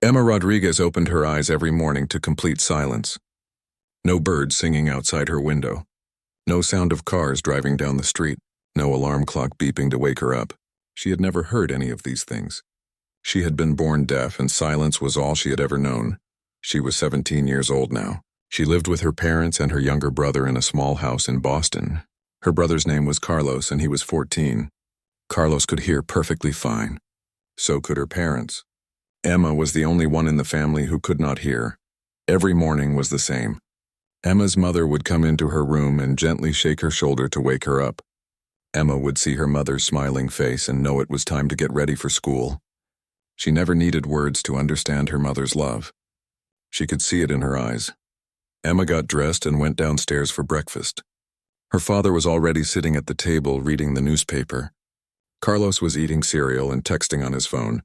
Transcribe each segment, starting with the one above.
Emma Rodriguez opened her eyes every morning to complete silence. No birds singing outside her window. No sound of cars driving down the street. No alarm clock beeping to wake her up. She had never heard any of these things. She had been born deaf, and silence was all she had ever known. She was 17 years old now. She lived with her parents and her younger brother in a small house in Boston. Her brother's name was Carlos, and he was 14. Carlos could hear perfectly fine. So could her parents. Emma was the only one in the family who could not hear. Every morning was the same. Emma's mother would come into her room and gently shake her shoulder to wake her up. Emma would see her mother's smiling face and know it was time to get ready for school. She never needed words to understand her mother's love. She could see it in her eyes. Emma got dressed and went downstairs for breakfast. Her father was already sitting at the table reading the newspaper. Carlos was eating cereal and texting on his phone.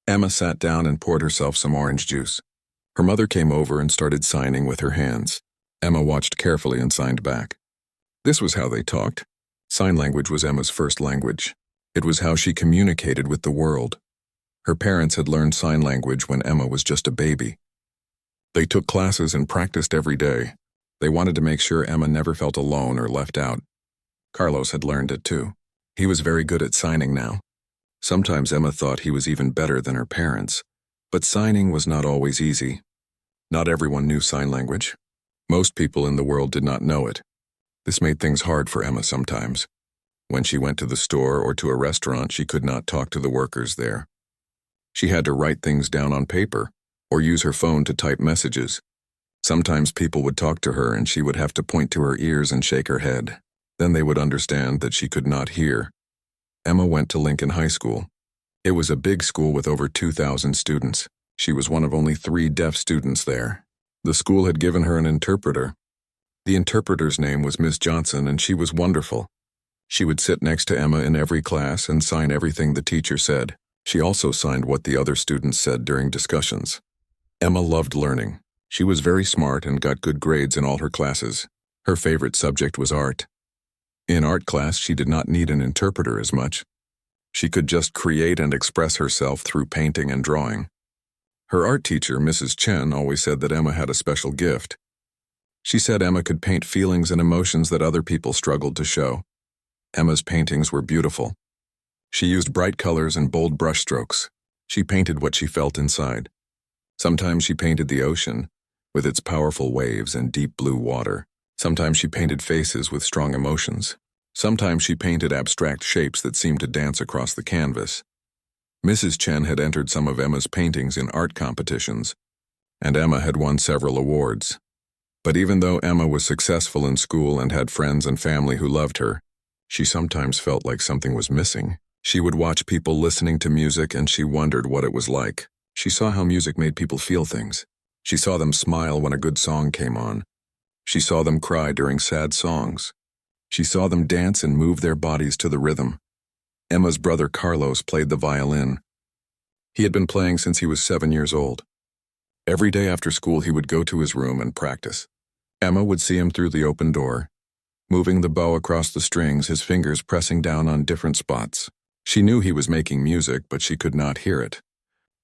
Emma sat down and poured herself some orange juice. Her mother came over and started signing with her hands. Emma watched carefully and signed back. This was how they talked. Sign language was Emma's first language. It was how she communicated with the world. Her parents had learned sign language when Emma was just a baby. They took classes and practiced every day. They wanted to make sure Emma never felt alone or left out. Carlos had learned it too. He was very good at signing now. Sometimes Emma thought he was even better than her parents. But signing was not always easy. Not everyone knew sign language. Most people in the world did not know it. This made things hard for Emma sometimes. When she went to the store or to a restaurant, she could not talk to the workers there. She had to write things down on paper or use her phone to type messages. Sometimes people would talk to her and she would have to point to her ears and shake her head. Then they would understand that she could not hear. Emma went to Lincoln High School. It was a big school with over 2,000 students. She was one of only 3 deaf students there. The school had given her an interpreter. The interpreter's name was Miss Johnson, and she was wonderful. She would sit next to Emma in every class and sign everything the teacher said. She also signed what the other students said during discussions. Emma loved learning. She was very smart and got good grades in all her classes. Her favorite subject was art. In art class, she did not need an interpreter as much. She could just create and express herself through painting and drawing. Her art teacher, Mrs. Chen, always said that Emma had a special gift. She said Emma could paint feelings and emotions that other people struggled to show. Emma's paintings were beautiful. She used bright colors and bold brushstrokes. She painted what she felt inside. Sometimes she painted the ocean, with its powerful waves and deep blue water. Sometimes she painted faces with strong emotions. Sometimes she painted abstract shapes that seemed to dance across the canvas. Mrs. Chen had entered some of Emma's paintings in art competitions, and Emma had won several awards. But even though Emma was successful in school and had friends and family who loved her, she sometimes felt like something was missing. She would watch people listening to music and she wondered what it was like. She saw how music made people feel things. She saw them smile when a good song came on. She saw them cry during sad songs. She saw them dance and move their bodies to the rhythm. Emma's brother Carlos played the violin. He had been playing since he was 7 years old. Every day after school he would go to his room and practice. Emma would see him through the open door, moving the bow across the strings, his fingers pressing down on different spots. She knew he was making music, but she could not hear it.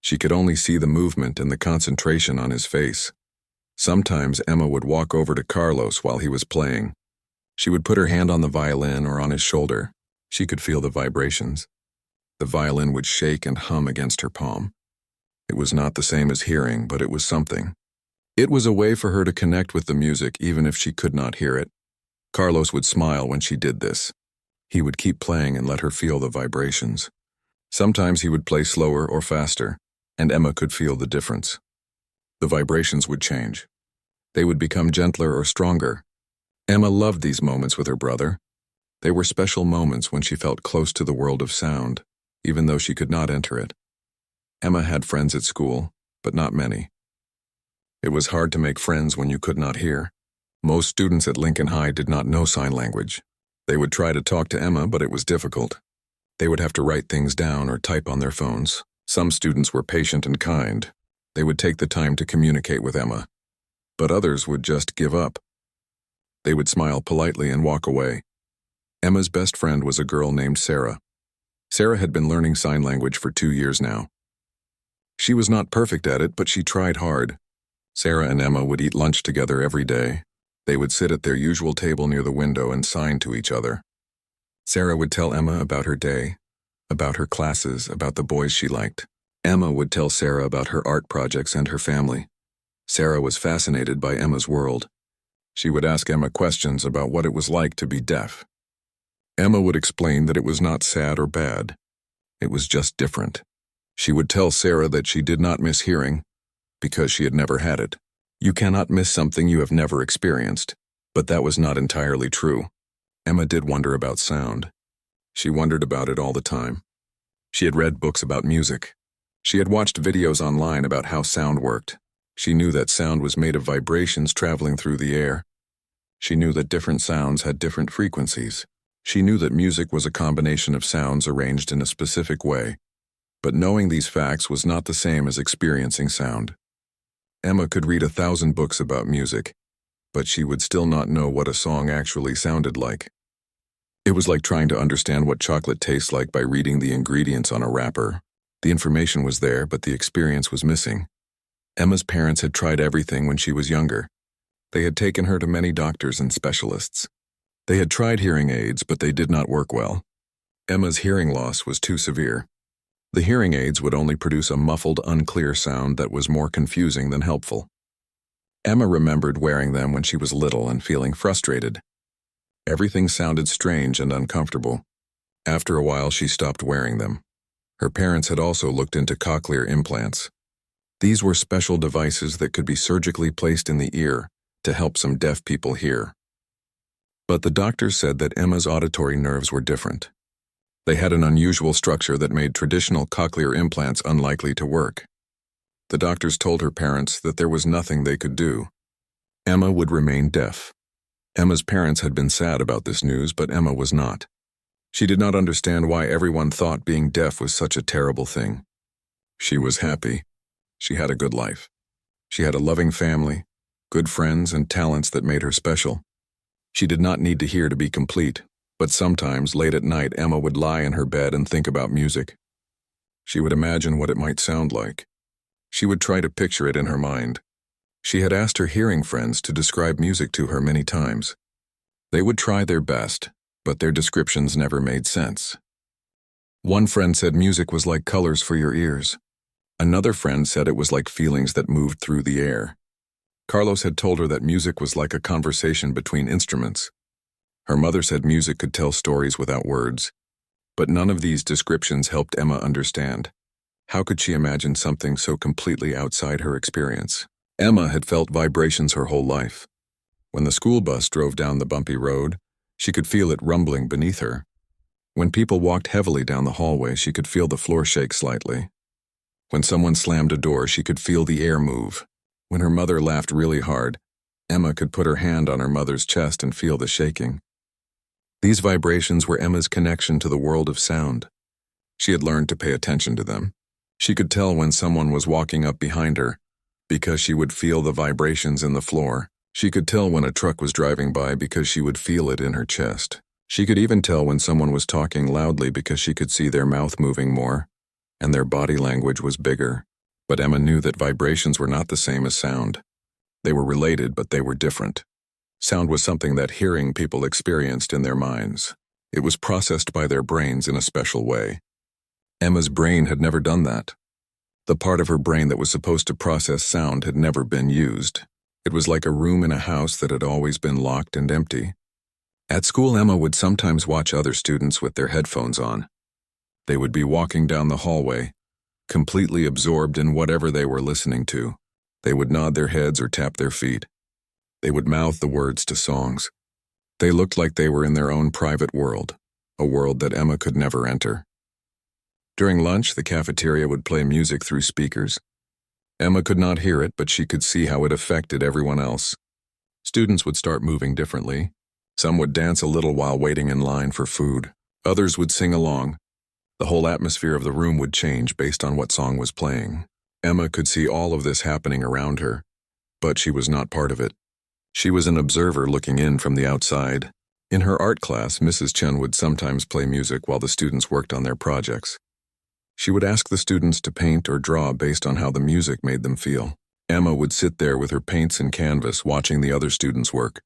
She could only see the movement and the concentration on his face. Sometimes Emma would walk over to Carlos while he was playing. She would put her hand on the violin or on his shoulder. She could feel the vibrations. The violin would shake and hum against her palm. It was not the same as hearing, but it was something. It was a way for her to connect with the music even if she could not hear it. Carlos would smile when she did this. He would keep playing and let her feel the vibrations. Sometimes he would play slower or faster, and Emma could feel the difference. The vibrations would change. They would become gentler or stronger. Emma loved these moments with her brother. They were special moments when she felt close to the world of sound, even though she could not enter it. Emma had friends at school, but not many. It was hard to make friends when you could not hear. Most students at Lincoln High did not know sign language. They would try to talk to Emma, but it was difficult. They would have to write things down or type on their phones. Some students were patient and kind. They would take the time to communicate with Emma. But others would just give up. They would smile politely and walk away. Emma's best friend was a girl named Sarah. Sarah had been learning sign language for 2 years now. She was not perfect at it, but she tried hard. Sarah and Emma would eat lunch together every day. They would sit at their usual table near the window and sign to each other. Sarah would tell Emma about her day, about her classes, about the boys she liked. Emma would tell Sarah about her art projects and her family. Sarah was fascinated by Emma's world. She would ask Emma questions about what it was like to be deaf. Emma would explain that it was not sad or bad. It was just different. She would tell Sarah that she did not miss hearing because she had never had it. You cannot miss something you have never experienced, but that was not entirely true. Emma did wonder about sound. She wondered about it all the time. She had read books about music. She had watched videos online about how sound worked. She knew that sound was made of vibrations traveling through the air. She knew that different sounds had different frequencies. She knew that music was a combination of sounds arranged in a specific way. But knowing these facts was not the same as experiencing sound. Emma could read 1,000 books about music, but she would still not know what a song actually sounded like. It was like trying to understand what chocolate tastes like by reading the ingredients on a wrapper. The information was there, but the experience was missing. Emma's parents had tried everything when she was younger. They had taken her to many doctors and specialists. They had tried hearing aids, but they did not work well. Emma's hearing loss was too severe. The hearing aids would only produce a muffled, unclear sound that was more confusing than helpful. Emma remembered wearing them when she was little and feeling frustrated. Everything sounded strange and uncomfortable. After a while, she stopped wearing them. Her parents had also looked into cochlear implants. These were special devices that could be surgically placed in the ear to help some deaf people hear. But the doctors said that Emma's auditory nerves were different. They had an unusual structure that made traditional cochlear implants unlikely to work. The doctors told her parents that there was nothing they could do. Emma would remain deaf. Emma's parents had been sad about this news, but Emma was not. She did not understand why everyone thought being deaf was such a terrible thing. She was happy. She had a good life. She had a loving family, good friends, and talents that made her special. She did not need to hear to be complete, but sometimes, late at night, Emma would lie in her bed and think about music. She would imagine what it might sound like. She would try to picture it in her mind. She had asked her hearing friends to describe music to her many times. They would try their best, but their descriptions never made sense. One friend said music was like colors for your ears. Another friend said it was like feelings that moved through the air. Carlos had told her that music was like a conversation between instruments. Her mother said music could tell stories without words. But none of these descriptions helped Emma understand. How could she imagine something so completely outside her experience? Emma had felt vibrations her whole life. When the school bus drove down the bumpy road, she could feel it rumbling beneath her. When people walked heavily down the hallway, she could feel the floor shake slightly. When someone slammed a door, she could feel the air move. When her mother laughed really hard, Emma could put her hand on her mother's chest and feel the shaking. These vibrations were Emma's connection to the world of sound. She had learned to pay attention to them. She could tell when someone was walking up behind her, because she would feel the vibrations in the floor. She could tell when a truck was driving by because she would feel it in her chest. She could even tell when someone was talking loudly because she could see their mouth moving more, and their body language was bigger. But Emma knew that vibrations were not the same as sound. They were related, but they were different. Sound was something that hearing people experienced in their minds. It was processed by their brains in a special way. Emma's brain had never done that. The part of her brain that was supposed to process sound had never been used. It was like a room in a house that had always been locked and empty. At school, Emma would sometimes watch other students with their headphones on. They would be walking down the hallway, completely absorbed in whatever they were listening to. They would nod their heads or tap their feet. They would mouth the words to songs. They looked like they were in their own private world, a world that Emma could never enter. During lunch, the cafeteria would play music through speakers. Emma could not hear it, but she could see how it affected everyone else. Students would start moving differently. Some would dance a little while waiting in line for food. Others would sing along. The whole atmosphere of the room would change based on what song was playing. Emma could see all of this happening around her, but she was not part of it. She was an observer looking in from the outside. In her art class, Mrs. Chen would sometimes play music while the students worked on their projects. She would ask the students to paint or draw based on how the music made them feel. Emma would sit there with her paints and canvas watching the other students work.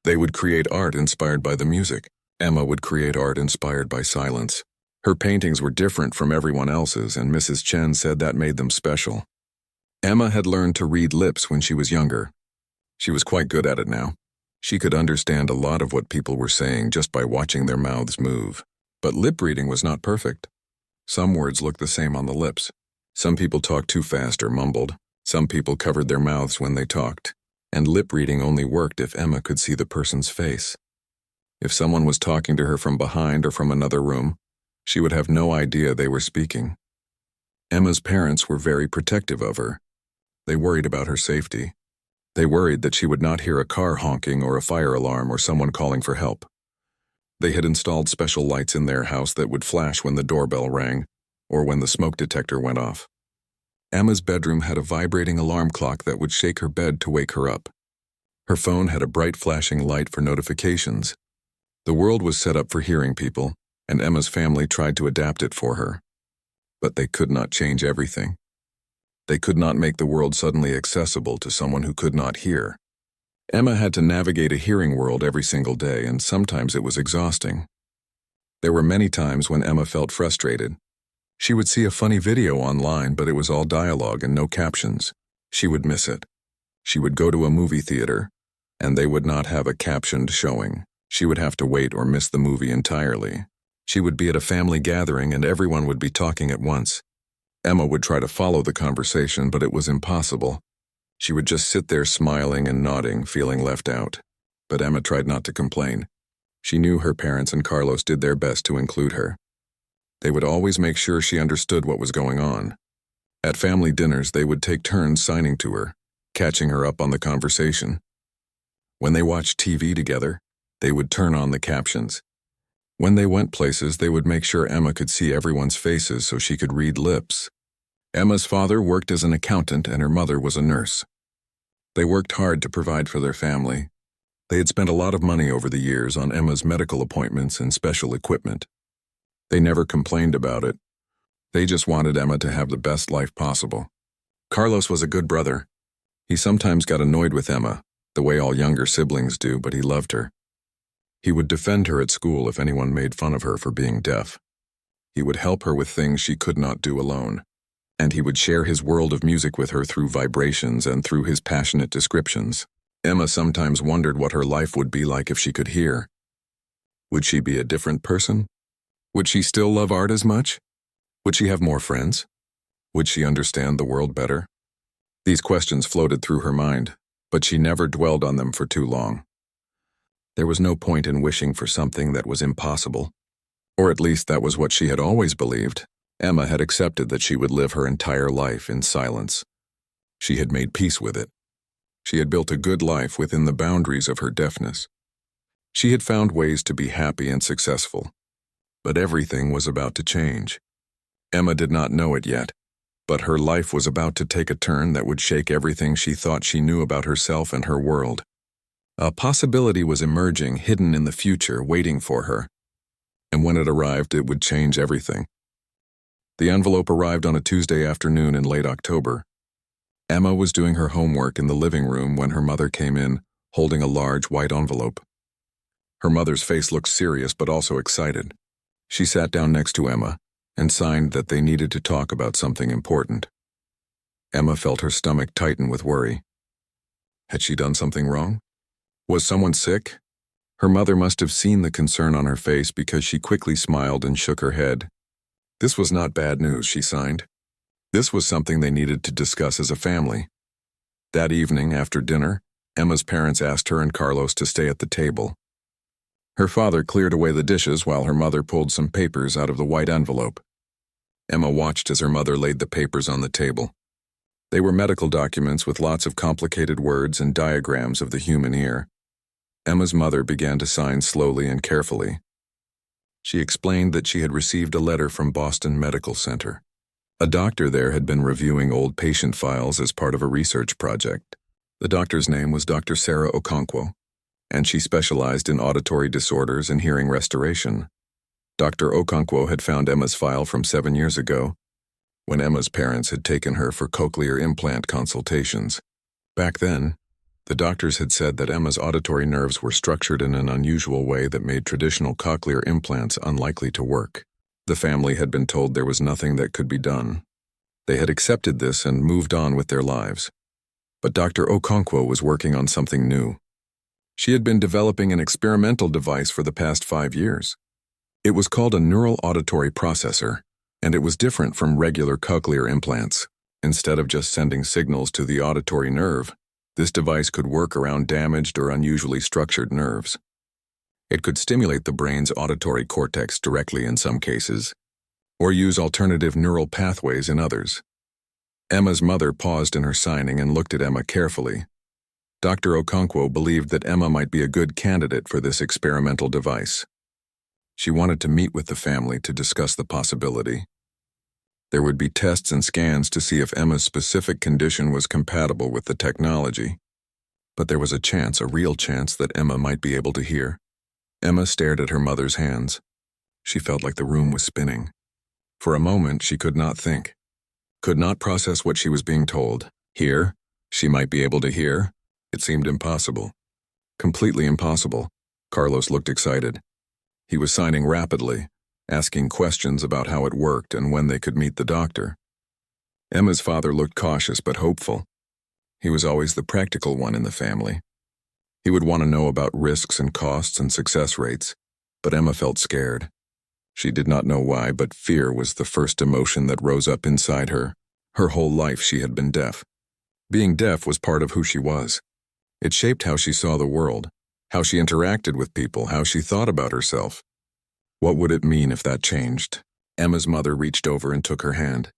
They would create art inspired by the music. Emma would create art inspired by silence. Her paintings were different from everyone else's, and Mrs. Chen said that made them special. Emma had learned to read lips when she was younger. She was quite good at it now. She could understand a lot of what people were saying just by watching their mouths move. But lip reading was not perfect. Some words looked the same on the lips. Some people talked too fast or mumbled. Some people covered their mouths when they talked. And lip reading only worked if Emma could see the person's face. If someone was talking to her from behind or from another room, she would have no idea they were speaking. Emma's parents were very protective of her. They worried about her safety. They worried that she would not hear a car honking or a fire alarm or someone calling for help. They had installed special lights in their house that would flash when the doorbell rang or when the smoke detector went off. Emma's bedroom had a vibrating alarm clock that would shake her bed to wake her up. Her phone had a bright flashing light for notifications. The world was set up for hearing people, and Emma's family tried to adapt it for her. But they could not change everything. They could not make the world suddenly accessible to someone who could not hear. Emma had to navigate a hearing world every single day, and sometimes it was exhausting. There were many times when Emma felt frustrated. She would see a funny video online, but it was all dialogue and no captions. She would miss it. She would go to a movie theater, and they would not have a captioned showing. She would have to wait or miss the movie entirely. She would be at a family gathering and everyone would be talking at once. Emma would try to follow the conversation, but it was impossible. She would just sit there smiling and nodding, feeling left out. But Emma tried not to complain. She knew her parents and Carlos did their best to include her. They would always make sure she understood what was going on. At family dinners, they would take turns signing to her, catching her up on the conversation. When they watched TV together, they would turn on the captions. When they went places, they would make sure Emma could see everyone's faces so she could read lips. Emma's father worked as an accountant and her mother was a nurse. They worked hard to provide for their family. They had spent a lot of money over the years on Emma's medical appointments and special equipment. They never complained about it. They just wanted Emma to have the best life possible. Carlos was a good brother. He sometimes got annoyed with Emma, the way all younger siblings do, but he loved her. He would defend her at school if anyone made fun of her for being deaf. He would help her with things she could not do alone. And he would share his world of music with her through vibrations and through his passionate descriptions. Emma sometimes wondered what her life would be like if she could hear. Would she be a different person? Would she still love art as much? Would she have more friends? Would she understand the world better? These questions floated through her mind, but she never dwelled on them for too long. There was no point in wishing for something that was impossible. Or at least that was what she had always believed. Emma had accepted that she would live her entire life in silence. She had made peace with it. She had built a good life within the boundaries of her deafness. She had found ways to be happy and successful. But everything was about to change. Emma did not know it yet, but her life was about to take a turn that would shake everything she thought she knew about herself and her world. A possibility was emerging, hidden in the future, waiting for her. And when it arrived, it would change everything. The envelope arrived on a Tuesday afternoon in late October. Emma was doing her homework in the living room when her mother came in, holding a large white envelope. Her mother's face looked serious but also excited. She sat down next to Emma and signed that they needed to talk about something important. Emma felt her stomach tighten with worry. Had she done something wrong? Was someone sick? Her mother must have seen the concern on her face because she quickly smiled and shook her head. This was not bad news, she signed. This was something they needed to discuss as a family. That evening, after dinner, Emma's parents asked her and Carlos to stay at the table. Her father cleared away the dishes while her mother pulled some papers out of the white envelope. Emma watched as her mother laid the papers on the table. They were medical documents with lots of complicated words and diagrams of the human ear. Emma's mother began to sign slowly and carefully. She explained that she had received a letter from Boston Medical Center. A doctor there had been reviewing old patient files as part of a research project. The doctor's name was Dr. Sarah Okonkwo, and she specialized in auditory disorders and hearing restoration. Dr. Okonkwo had found Emma's file from 7 years ago, when Emma's parents had taken her for cochlear implant consultations. Back then, the doctors had said that Emma's auditory nerves were structured in an unusual way that made traditional cochlear implants unlikely to work. The family had been told there was nothing that could be done. They had accepted this and moved on with their lives. But Dr. Okonkwo was working on something new. She had been developing an experimental device for the past 5 years. It was called a neural auditory processor, and it was different from regular cochlear implants. Instead of just sending signals to the auditory nerve, this device could work around damaged or unusually structured nerves. It could stimulate the brain's auditory cortex directly in some cases, or use alternative neural pathways in others. Emma's mother paused in her signing and looked at Emma carefully. Dr. Okonkwo believed that Emma might be a good candidate for this experimental device. She wanted to meet with the family to discuss the possibility. There would be tests and scans to see if Emma's specific condition was compatible with the technology. But there was a real chance that Emma might be able to hear. Emma stared at her mother's hands. She felt like the room was spinning. For a moment, she could not think, could not process what she was being told. Hear? She might be able to hear? It seemed impossible. Completely impossible. Carlos looked excited. He was signing rapidly, asking questions about how it worked and when they could meet the doctor. Emma's father looked cautious but hopeful. He was always the practical one in the family. He would want to know about risks and costs and success rates, but Emma felt scared. She did not know why, but fear was the first emotion that rose up inside her. Her whole life she had been deaf. Being deaf was part of who she was. It shaped how she saw the world, how she interacted with people, how she thought about herself. What would it mean if that changed? Emma's mother reached over and took her hand.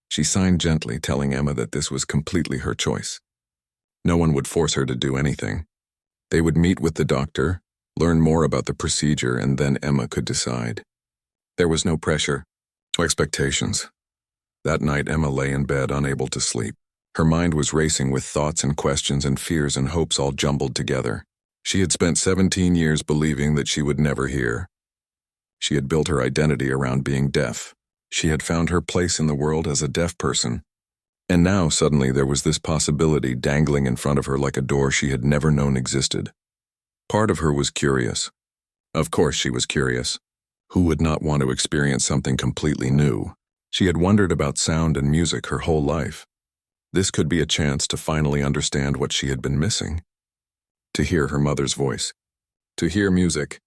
She signed gently, telling Emma that this was completely her choice. No one would force her to do anything. They would meet with the doctor, learn more about the procedure, and then Emma could decide. There was no pressure, no expectations. That night, Emma lay in bed, unable to sleep. Her mind was racing with thoughts and questions and fears and hopes all jumbled together. She had spent 17 years believing that she would never hear. She had built her identity around being deaf. She had found her place in the world as a deaf person. And now, suddenly, there was this possibility dangling in front of her like a door she had never known existed. Part of her was curious. Of course she was curious. Who would not want to experience something completely new? She had wondered about sound and music her whole life. This could be a chance to finally understand what she had been missing. To hear her mother's voice. To hear music.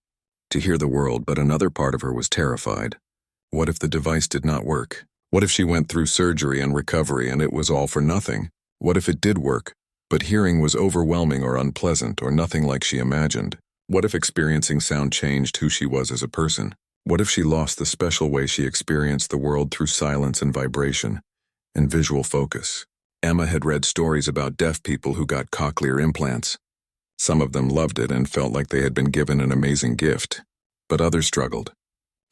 To hear the world, but another part of her was terrified. What if the device did not work? What if she went through surgery and recovery and it was all for nothing? What if it did work, but hearing was overwhelming or unpleasant or nothing like she imagined? What if experiencing sound changed who she was as a person? What if she lost the special way she experienced the world through silence and vibration and visual focus? Emma had read stories about deaf people who got cochlear implants. Some of them loved it and felt like they had been given an amazing gift, but others struggled.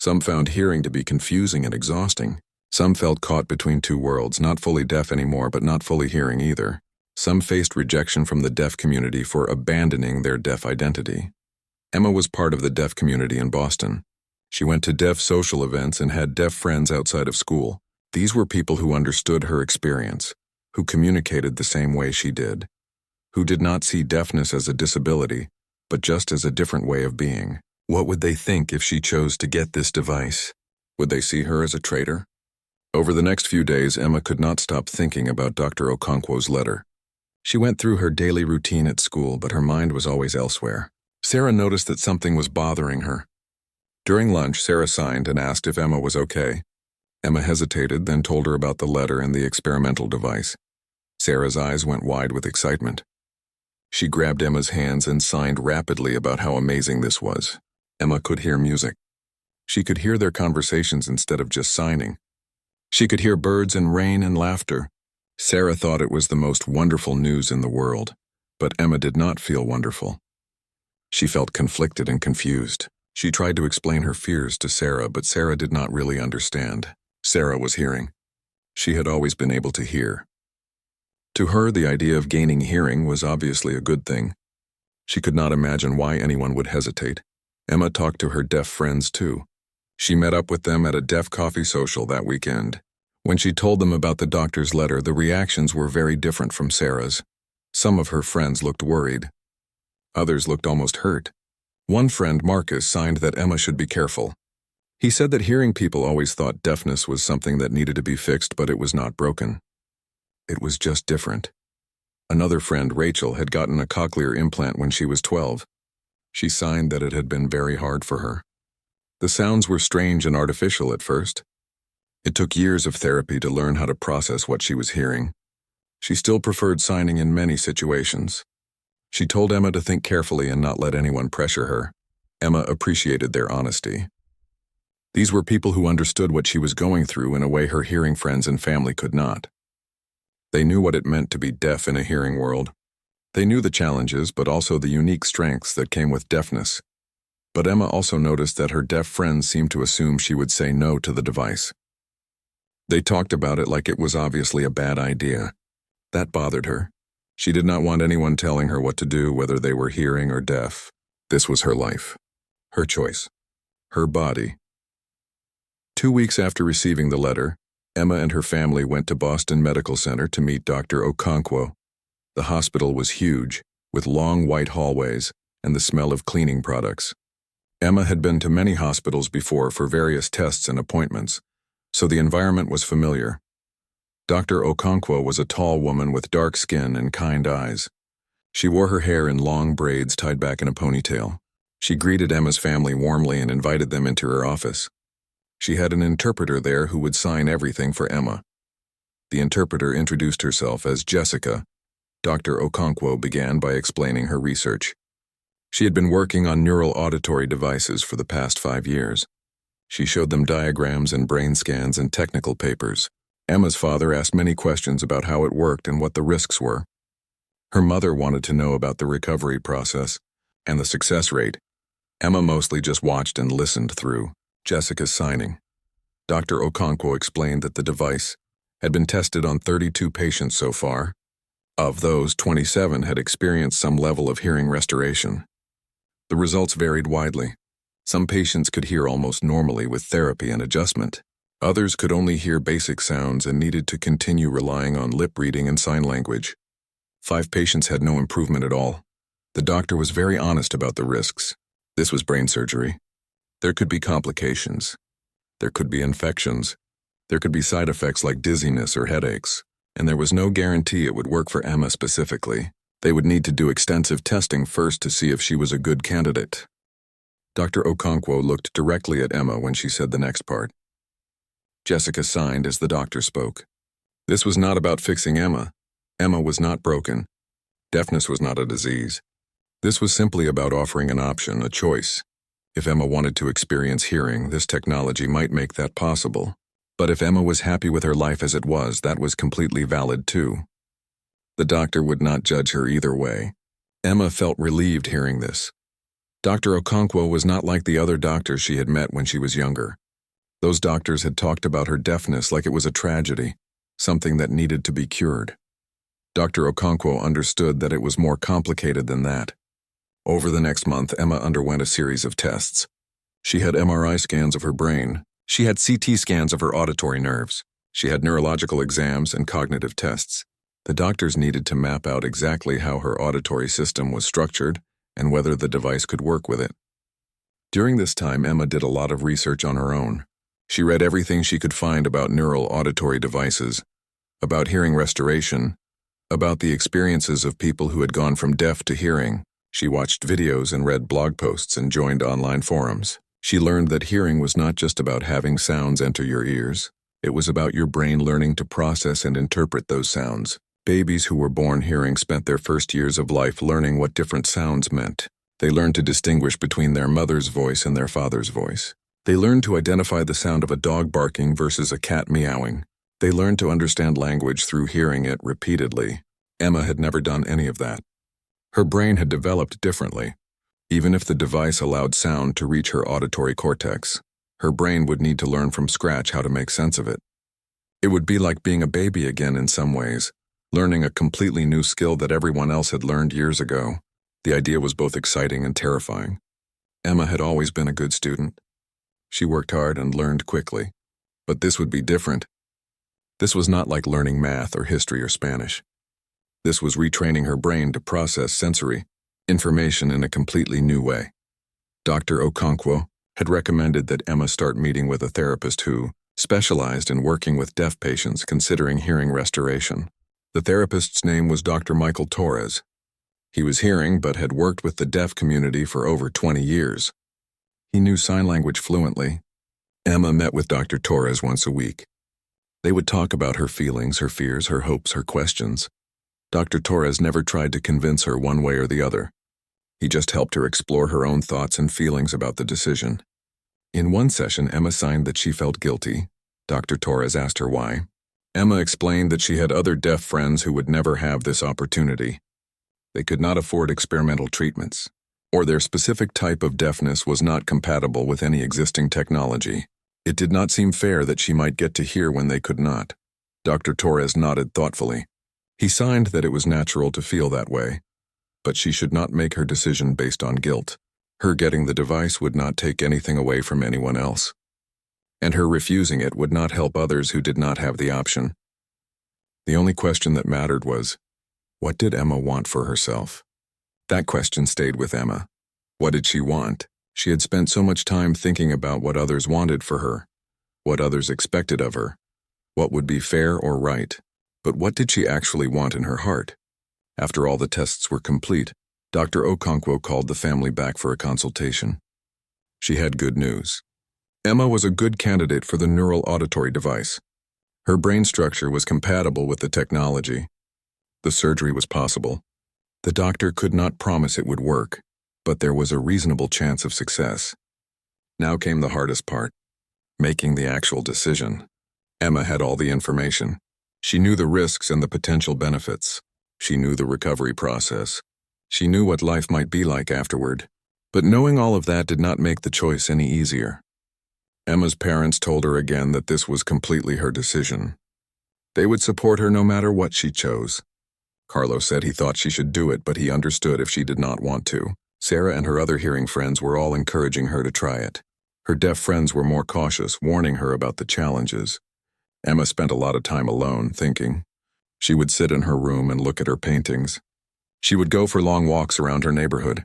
Some found hearing to be confusing and exhausting. Some felt caught between two worlds, not fully deaf anymore, but not fully hearing either. Some faced rejection from the deaf community for abandoning their deaf identity. Emma was part of the deaf community in Boston. She went to deaf social events and had deaf friends outside of school. These were people who understood her experience, who communicated the same way she did, who did not see deafness as a disability, but just as a different way of being. What would they think if she chose to get this device? Would they see her as a traitor? Over the next few days, Emma could not stop thinking about Dr. Okonkwo's letter. She went through her daily routine at school, but her mind was always elsewhere. Sarah noticed that something was bothering her. During lunch, Sarah signed and asked if Emma was okay. Emma hesitated, then told her about the letter and the experimental device. Sarah's eyes went wide with excitement. She grabbed Emma's hands and signed rapidly about how amazing this was. Emma could hear music. She could hear their conversations instead of just signing. She could hear birds and rain and laughter. Sarah thought it was the most wonderful news in the world, but Emma did not feel wonderful. She felt conflicted and confused. She tried to explain her fears to Sarah, but Sarah did not really understand. Sarah was hearing. She had always been able to hear. To her, the idea of gaining hearing was obviously a good thing. She could not imagine why anyone would hesitate. Emma talked to her deaf friends too. She met up with them at a deaf coffee social that weekend. When she told them about the doctor's letter, the reactions were very different from Sarah's. Some of her friends looked worried. Others looked almost hurt. One friend, Marcus, signed that Emma should be careful. He said that hearing people always thought deafness was something that needed to be fixed, but it was not broken. It was just different. Another friend, Rachel, had gotten a cochlear implant when she was 12. She signed that it had been very hard for her. The sounds were strange and artificial at first. It took years of therapy to learn how to process what she was hearing. She still preferred signing in many situations. She told Emma to think carefully and not let anyone pressure her. Emma appreciated their honesty. These were people who understood what she was going through in a way her hearing friends and family could not. They knew what it meant to be deaf in a hearing world. They knew the challenges, but also the unique strengths that came with deafness. But Emma also noticed that her deaf friends seemed to assume she would say no to the device. They talked about it like it was obviously a bad idea. That bothered her. She did not want anyone telling her what to do, whether they were hearing or deaf. This was her life, her choice, her body. 2 weeks after receiving the letter, Emma and her family went to Boston Medical Center to meet Dr. Okonkwo. The hospital was huge, with long white hallways and the smell of cleaning products. Emma had been to many hospitals before for various tests and appointments, so the environment was familiar. Dr. Okonkwo was a tall woman with dark skin and kind eyes. She wore her hair in long braids tied back in a ponytail. She greeted Emma's family warmly and invited them into her office. She had an interpreter there who would sign everything for Emma. The interpreter introduced herself as Jessica. Dr. Okonkwo began by explaining her research. She had been working on neural auditory devices for the past 5 years. She showed them diagrams and brain scans and technical papers. Emma's father asked many questions about how it worked and what the risks were. Her mother wanted to know about the recovery process and the success rate. Emma mostly just watched and listened through Jessica's signing. Dr. Okonkwo explained that the device had been tested on 32 patients so far. Of those, 27 had experienced some level of hearing restoration. The results varied widely. Some patients could hear almost normally with therapy and adjustment. Others could only hear basic sounds and needed to continue relying on lip reading and sign language. 5 patients had no improvement at all. The doctor was very honest about the risks. This was brain surgery. There could be complications. There could be infections. There could be side effects like dizziness or headaches. And there was no guarantee it would work for Emma specifically. They would need to do extensive testing first to see if she was a good candidate. Dr. Okonkwo looked directly at Emma when she said the next part. Jessica signed as the doctor spoke. This was not about fixing Emma. Emma was not broken. Deafness was not a disease. This was simply about offering an option, a choice. If Emma wanted to experience hearing, this technology might make that possible. But if Emma was happy with her life as it was, that was completely valid too. The doctor would not judge her either way. Emma felt relieved hearing this. Dr. Okonkwo was not like the other doctors she had met when she was younger. Those doctors had talked about her deafness like it was a tragedy, something that needed to be cured. Dr. Okonkwo understood that it was more complicated than that. Over the next month, Emma underwent a series of tests. She had MRI scans of her brain. She had CT scans of her auditory nerves. She had neurological exams and cognitive tests. The doctors needed to map out exactly how her auditory system was structured and whether the device could work with it. During this time, Emma did a lot of research on her own. She read everything she could find about neural auditory devices, about hearing restoration, about the experiences of people who had gone from deaf to hearing. She watched videos and read blog posts and joined online forums. She learned that hearing was not just about having sounds enter your ears. It was about your brain learning to process and interpret those sounds. Babies who were born hearing spent their first years of life learning what different sounds meant. They learned to distinguish between their mother's voice and their father's voice. They learned to identify the sound of a dog barking versus a cat meowing. They learned to understand language through hearing it repeatedly. Emma had never done any of that. Her brain had developed differently. Even if the device allowed sound to reach her auditory cortex, her brain would need to learn from scratch how to make sense of it. It would be like being a baby again in some ways, learning a completely new skill that everyone else had learned years ago. The idea was both exciting and terrifying. Emma had always been a good student. She worked hard and learned quickly. But this would be different. This was not like learning math or history or Spanish. This was retraining her brain to process sensory information in a completely new way. Dr. Okonkwo had recommended that Emma start meeting with a therapist who specialized in working with deaf patients considering hearing restoration. The therapist's name was Dr. Michael Torres. He was hearing but had worked with the deaf community for over 20 years. He knew sign language fluently. Emma met with Dr. Torres once a week. They would talk about her feelings, her fears, her hopes, her questions. Dr. Torres never tried to convince her one way or the other. He just helped her explore her own thoughts and feelings about the decision. In one session, Emma signed that she felt guilty. Dr. Torres asked her why. Emma explained that she had other deaf friends who would never have this opportunity. They could not afford experimental treatments, or their specific type of deafness was not compatible with any existing technology. It did not seem fair that she might get to hear when they could not. Dr. Torres nodded thoughtfully. He signed that it was natural to feel that way, but she should not make her decision based on guilt. Her getting the device would not take anything away from anyone else, and her refusing it would not help others who did not have the option. The only question that mattered was, what did Emma want for herself? That question stayed with Emma. What did she want? She had spent so much time thinking about what others wanted for her, what others expected of her, what would be fair or right. But what did she actually want in her heart? After all the tests were complete, Dr. Okonkwo called the family back for a consultation. She had good news. Emma was a good candidate for the neural auditory device. Her brain structure was compatible with the technology. The surgery was possible. The doctor could not promise it would work, but there was a reasonable chance of success. Now came the hardest part, making the actual decision. Emma had all the information. She knew the risks and the potential benefits. She knew the recovery process. She knew what life might be like afterward. But knowing all of that did not make the choice any easier. Emma's parents told her again that this was completely her decision. They would support her no matter what she chose. Carlos said he thought she should do it, but he understood if she did not want to. Sarah and her other hearing friends were all encouraging her to try it. Her deaf friends were more cautious, warning her about the challenges. Emma spent a lot of time alone, thinking. She would sit in her room and look at her paintings. She would go for long walks around her neighborhood,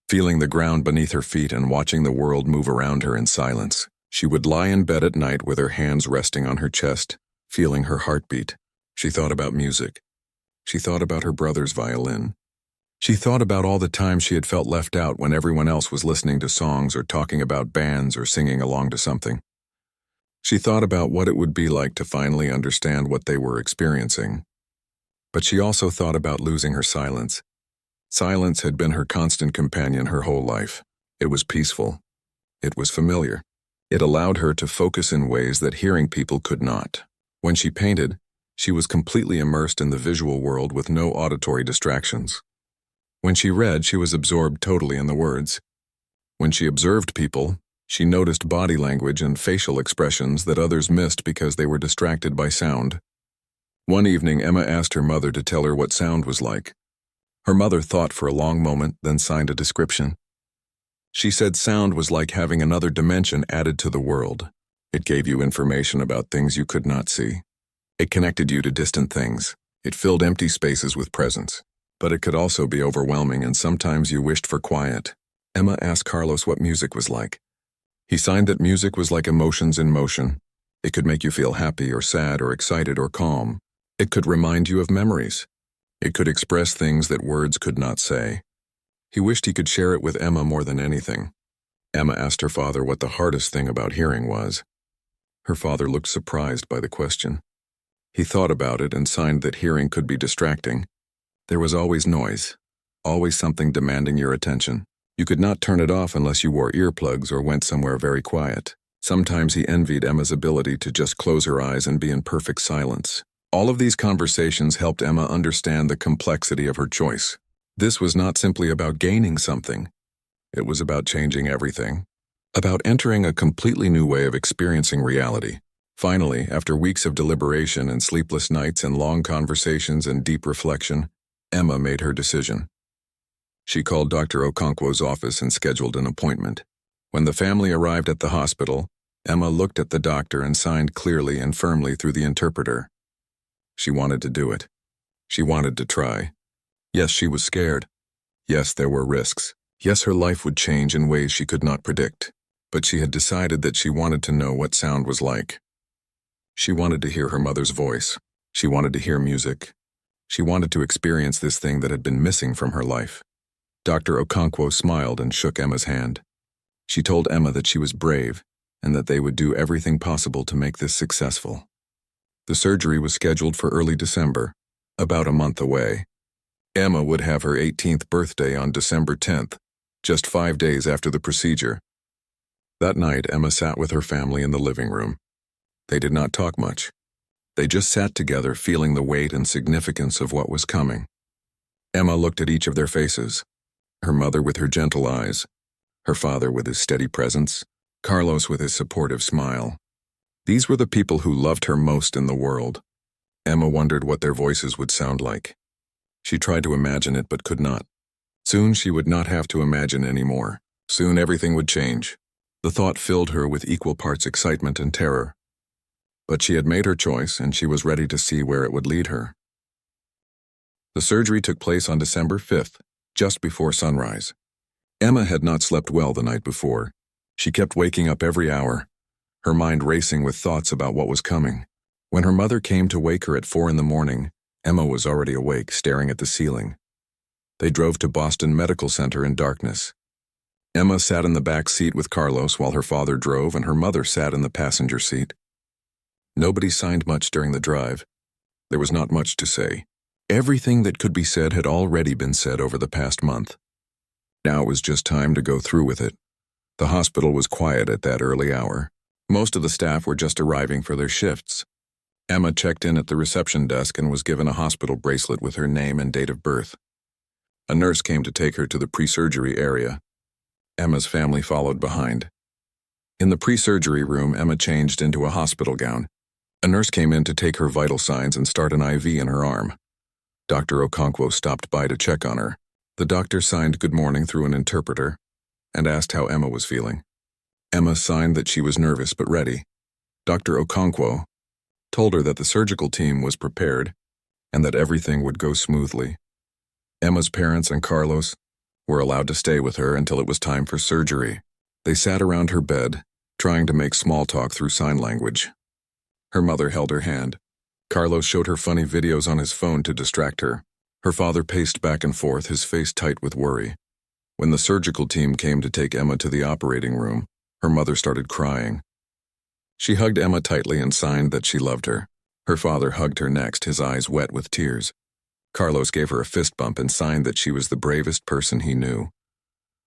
feeling the ground beneath her feet and watching the world move around her in silence. She would lie in bed at night with her hands resting on her chest, feeling her heartbeat. She thought about music. She thought about her brother's violin. She thought about all the times she had felt left out when everyone else was listening to songs or talking about bands or singing along to something. She thought about what it would be like to finally understand what they were experiencing. But she also thought about losing her silence. Silence had been her constant companion her whole life. It was peaceful. It was familiar. It allowed her to focus in ways that hearing people could not. When she painted, she was completely immersed in the visual world with no auditory distractions. When she read, she was absorbed totally in the words. When she observed people, she noticed body language and facial expressions that others missed because they were distracted by sound. One evening, Emma asked her mother to tell her what sound was like. Her mother thought for a long moment, then signed a description. She said sound was like having another dimension added to the world. It gave you information about things you could not see. It connected you to distant things. It filled empty spaces with presence. But it could also be overwhelming, and sometimes you wished for quiet. Emma asked Carlos what music was like. He signed that music was like emotions in motion. It could make you feel happy or sad or excited or calm. It could remind you of memories. It could express things that words could not say. He wished he could share it with Emma more than anything. Emma asked her father what the hardest thing about hearing was. Her father looked surprised by the question. He thought about it and signed that hearing could be distracting. There was always noise, always something demanding your attention. You could not turn it off unless you wore earplugs or went somewhere very quiet. Sometimes he envied Emma's ability to just close her eyes and be in perfect silence. All of these conversations helped Emma understand the complexity of her choice. This was not simply about gaining something. It was about changing everything. About entering a completely new way of experiencing reality. Finally, after weeks of deliberation and sleepless nights and long conversations and deep reflection, Emma made her decision. She called Dr. Okonkwo's office and scheduled an appointment. When the family arrived at the hospital, Emma looked at the doctor and signed clearly and firmly through the interpreter. She wanted to do it. She wanted to try. Yes, she was scared. Yes, there were risks. Yes, her life would change in ways she could not predict. But she had decided that she wanted to know what sound was like. She wanted to hear her mother's voice. She wanted to hear music. She wanted to experience this thing that had been missing from her life. Dr. Okonkwo smiled and shook Emma's hand. She told Emma that she was brave and that they would do everything possible to make this successful. The surgery was scheduled for early December, about a month away. Emma would have her 18th birthday on December 10th, just 5 days after the procedure. That night, Emma sat with her family in the living room. They did not talk much. They just sat together, feeling the weight and significance of what was coming. Emma looked at each of their faces, her mother with her gentle eyes, her father with his steady presence, Carlos with his supportive smile. These were the people who loved her most in the world. Emma wondered what their voices would sound like. She tried to imagine it but could not. Soon she would not have to imagine anymore. Soon everything would change. The thought filled her with equal parts excitement and terror. But she had made her choice, and she was ready to see where it would lead her. The surgery took place on December 5th, just before sunrise. Emma had not slept well the night before. She kept waking up every hour, her mind racing with thoughts about what was coming. When her mother came to wake her at 4 in the morning, Emma was already awake, staring at the ceiling. They drove to Boston Medical Center in darkness. Emma sat in the back seat with Carlos while her father drove, and her mother sat in the passenger seat. Nobody signed much during the drive. There was not much to say. Everything that could be said had already been said over the past month. Now it was just time to go through with it. The hospital was quiet at that early hour. Most of the staff were just arriving for their shifts. Emma checked in at the reception desk and was given a hospital bracelet with her name and date of birth. A nurse came to take her to the pre-surgery area. Emma's family followed behind. In the pre-surgery room, Emma changed into a hospital gown. A nurse came in to take her vital signs and start an IV in her arm. Dr. Okonkwo stopped by to check on her. The doctor signed good morning through an interpreter and asked how Emma was feeling. Emma signed that she was nervous but ready. Dr. Okonkwo told her that the surgical team was prepared and that everything would go smoothly. Emma's parents and Carlos were allowed to stay with her until it was time for surgery. They sat around her bed, trying to make small talk through sign language. Her mother held her hand. Carlos showed her funny videos on his phone to distract her. Her father paced back and forth, his face tight with worry. When the surgical team came to take Emma to the operating room, her mother started crying. She hugged Emma tightly and signed that she loved her. Her father hugged her next, his eyes wet with tears. Carlos gave her a fist bump and signed that she was the bravest person he knew.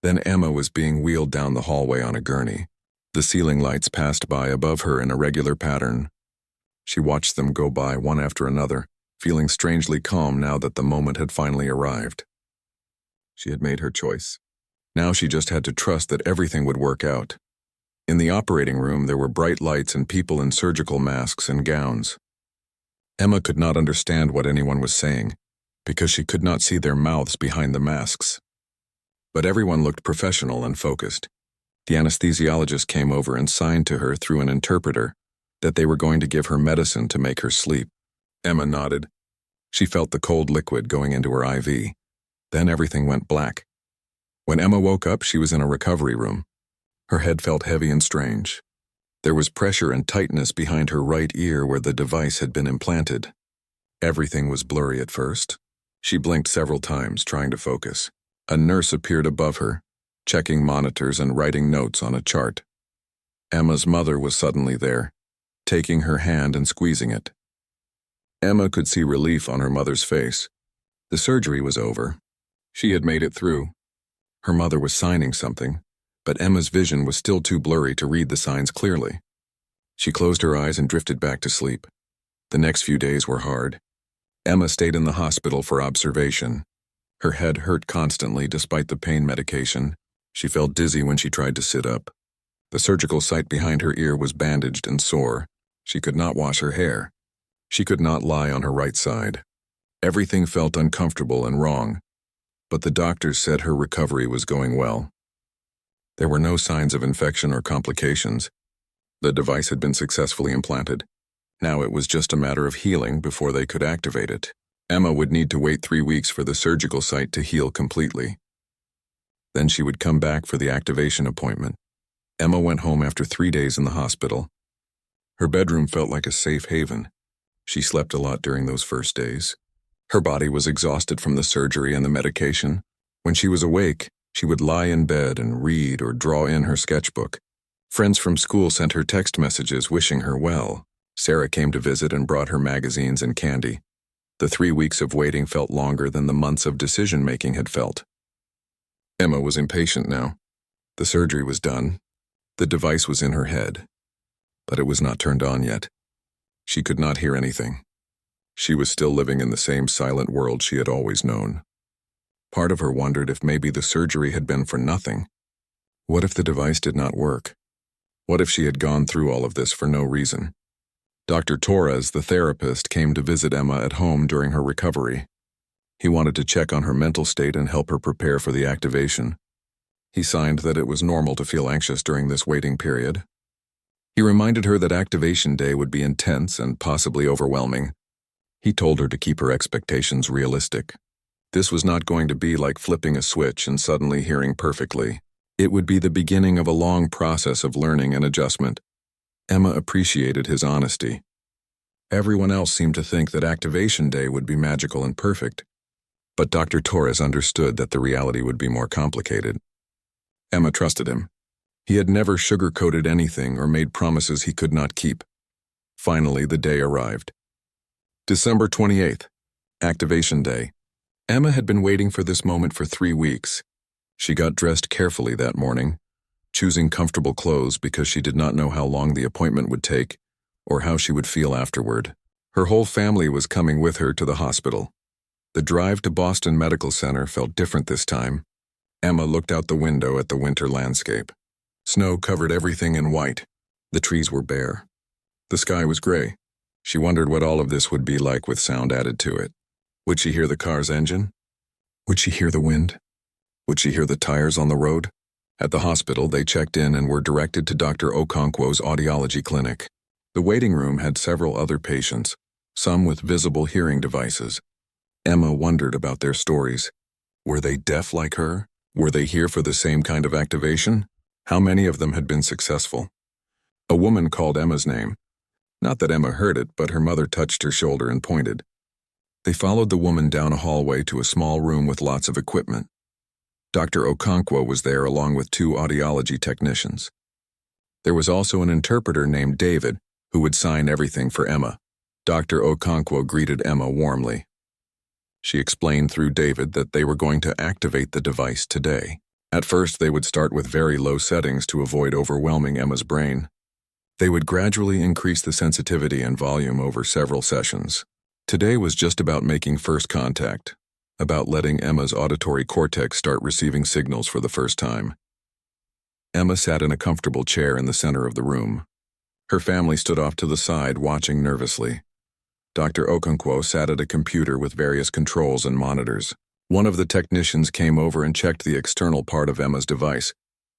Then Emma was being wheeled down the hallway on a gurney. The ceiling lights passed by above her in a regular pattern. She watched them go by one after another, feeling strangely calm now that the moment had finally arrived. She had made her choice. Now she just had to trust that everything would work out. In the operating room, there were bright lights and people in surgical masks and gowns. Emma could not understand what anyone was saying, because she could not see their mouths behind the masks. But everyone looked professional and focused. The anesthesiologist came over and signed to her through an interpreter that they were going to give her medicine to make her sleep. Emma nodded. She felt the cold liquid going into her IV. Then everything went black. When Emma woke up, she was in a recovery room. Her head felt heavy and strange. There was pressure and tightness behind her right ear where the device had been implanted. Everything was blurry at first. She blinked several times, trying to focus. A nurse appeared above her, checking monitors and writing notes on a chart. Emma's mother was suddenly there, taking her hand and squeezing it. Emma could see relief on her mother's face. The surgery was over. She had made it through. Her mother was signing something, but Emma's vision was still too blurry to read the signs clearly. She closed her eyes and drifted back to sleep. The next few days were hard. Emma stayed in the hospital for observation. Her head hurt constantly despite the pain medication. She felt dizzy when she tried to sit up. The surgical site behind her ear was bandaged and sore. She could not wash her hair. She could not lie on her right side. Everything felt uncomfortable and wrong, but the doctors said her recovery was going well. There were no signs of infection or complications. The device had been successfully implanted. Now it was just a matter of healing before they could activate it. Emma would need to wait 3 weeks for the surgical site to heal completely. Then she would come back for the activation appointment. Emma went home after 3 days in the hospital. Her bedroom felt like a safe haven. She slept a lot during those first days. Her body was exhausted from the surgery and the medication. When she was awake, she would lie in bed and read or draw in her sketchbook. Friends from school sent her text messages wishing her well. Sarah came to visit and brought her magazines and candy. The 3 weeks of waiting felt longer than the months of decision-making had felt. Emma was impatient now. The surgery was done. The device was in her head. But it was not turned on yet. She could not hear anything. She was still living in the same silent world she had always known. Part of her wondered if maybe the surgery had been for nothing. What if the device did not work? What if she had gone through all of this for no reason? Dr. Torres, the therapist, came to visit Emma at home during her recovery. He wanted to check on her mental state and help her prepare for the activation. He signed that it was normal to feel anxious during this waiting period. He reminded her that activation day would be intense and possibly overwhelming. He told her to keep her expectations realistic. This was not going to be like flipping a switch and suddenly hearing perfectly. It would be the beginning of a long process of learning and adjustment. Emma appreciated his honesty. Everyone else seemed to think that activation day would be magical and perfect. But Dr. Torres understood that the reality would be more complicated. Emma trusted him. He had never sugar-coated anything or made promises he could not keep. Finally, the day arrived. December 28th, Activation Day. Emma had been waiting for this moment for 3 weeks. She got dressed carefully that morning, choosing comfortable clothes because she did not know how long the appointment would take or how she would feel afterward. Her whole family was coming with her to the hospital. The drive to Boston Medical Center felt different this time. Emma looked out the window at the winter landscape. Snow covered everything in white. The trees were bare. The sky was gray. She wondered what all of this would be like with sound added to it. Would she hear the car's engine? Would she hear the wind? Would she hear the tires on the road? At the hospital, they checked in and were directed to Dr. Okonkwo's audiology clinic. The waiting room had several other patients, some with visible hearing devices. Emma wondered about their stories. Were they deaf like her? Were they here for the same kind of activation? How many of them had been successful? A woman called Emma's name. Not that Emma heard it, but her mother touched her shoulder and pointed. They followed the woman down a hallway to a small room with lots of equipment. Dr. Okonkwo was there along with 2 audiology technicians. There was also an interpreter named David, who would sign everything for Emma. Dr. Okonkwo greeted Emma warmly. She explained through David that they were going to activate the device today. At first, they would start with very low settings to avoid overwhelming Emma's brain. They would gradually increase the sensitivity and volume over several sessions. Today was just about making first contact, about letting Emma's auditory cortex start receiving signals for the first time. Emma sat in a comfortable chair in the center of the room. Her family stood off to the side, watching nervously. Dr. Okonkwo sat at a computer with various controls and monitors. One of the technicians came over and checked the external part of Emma's device,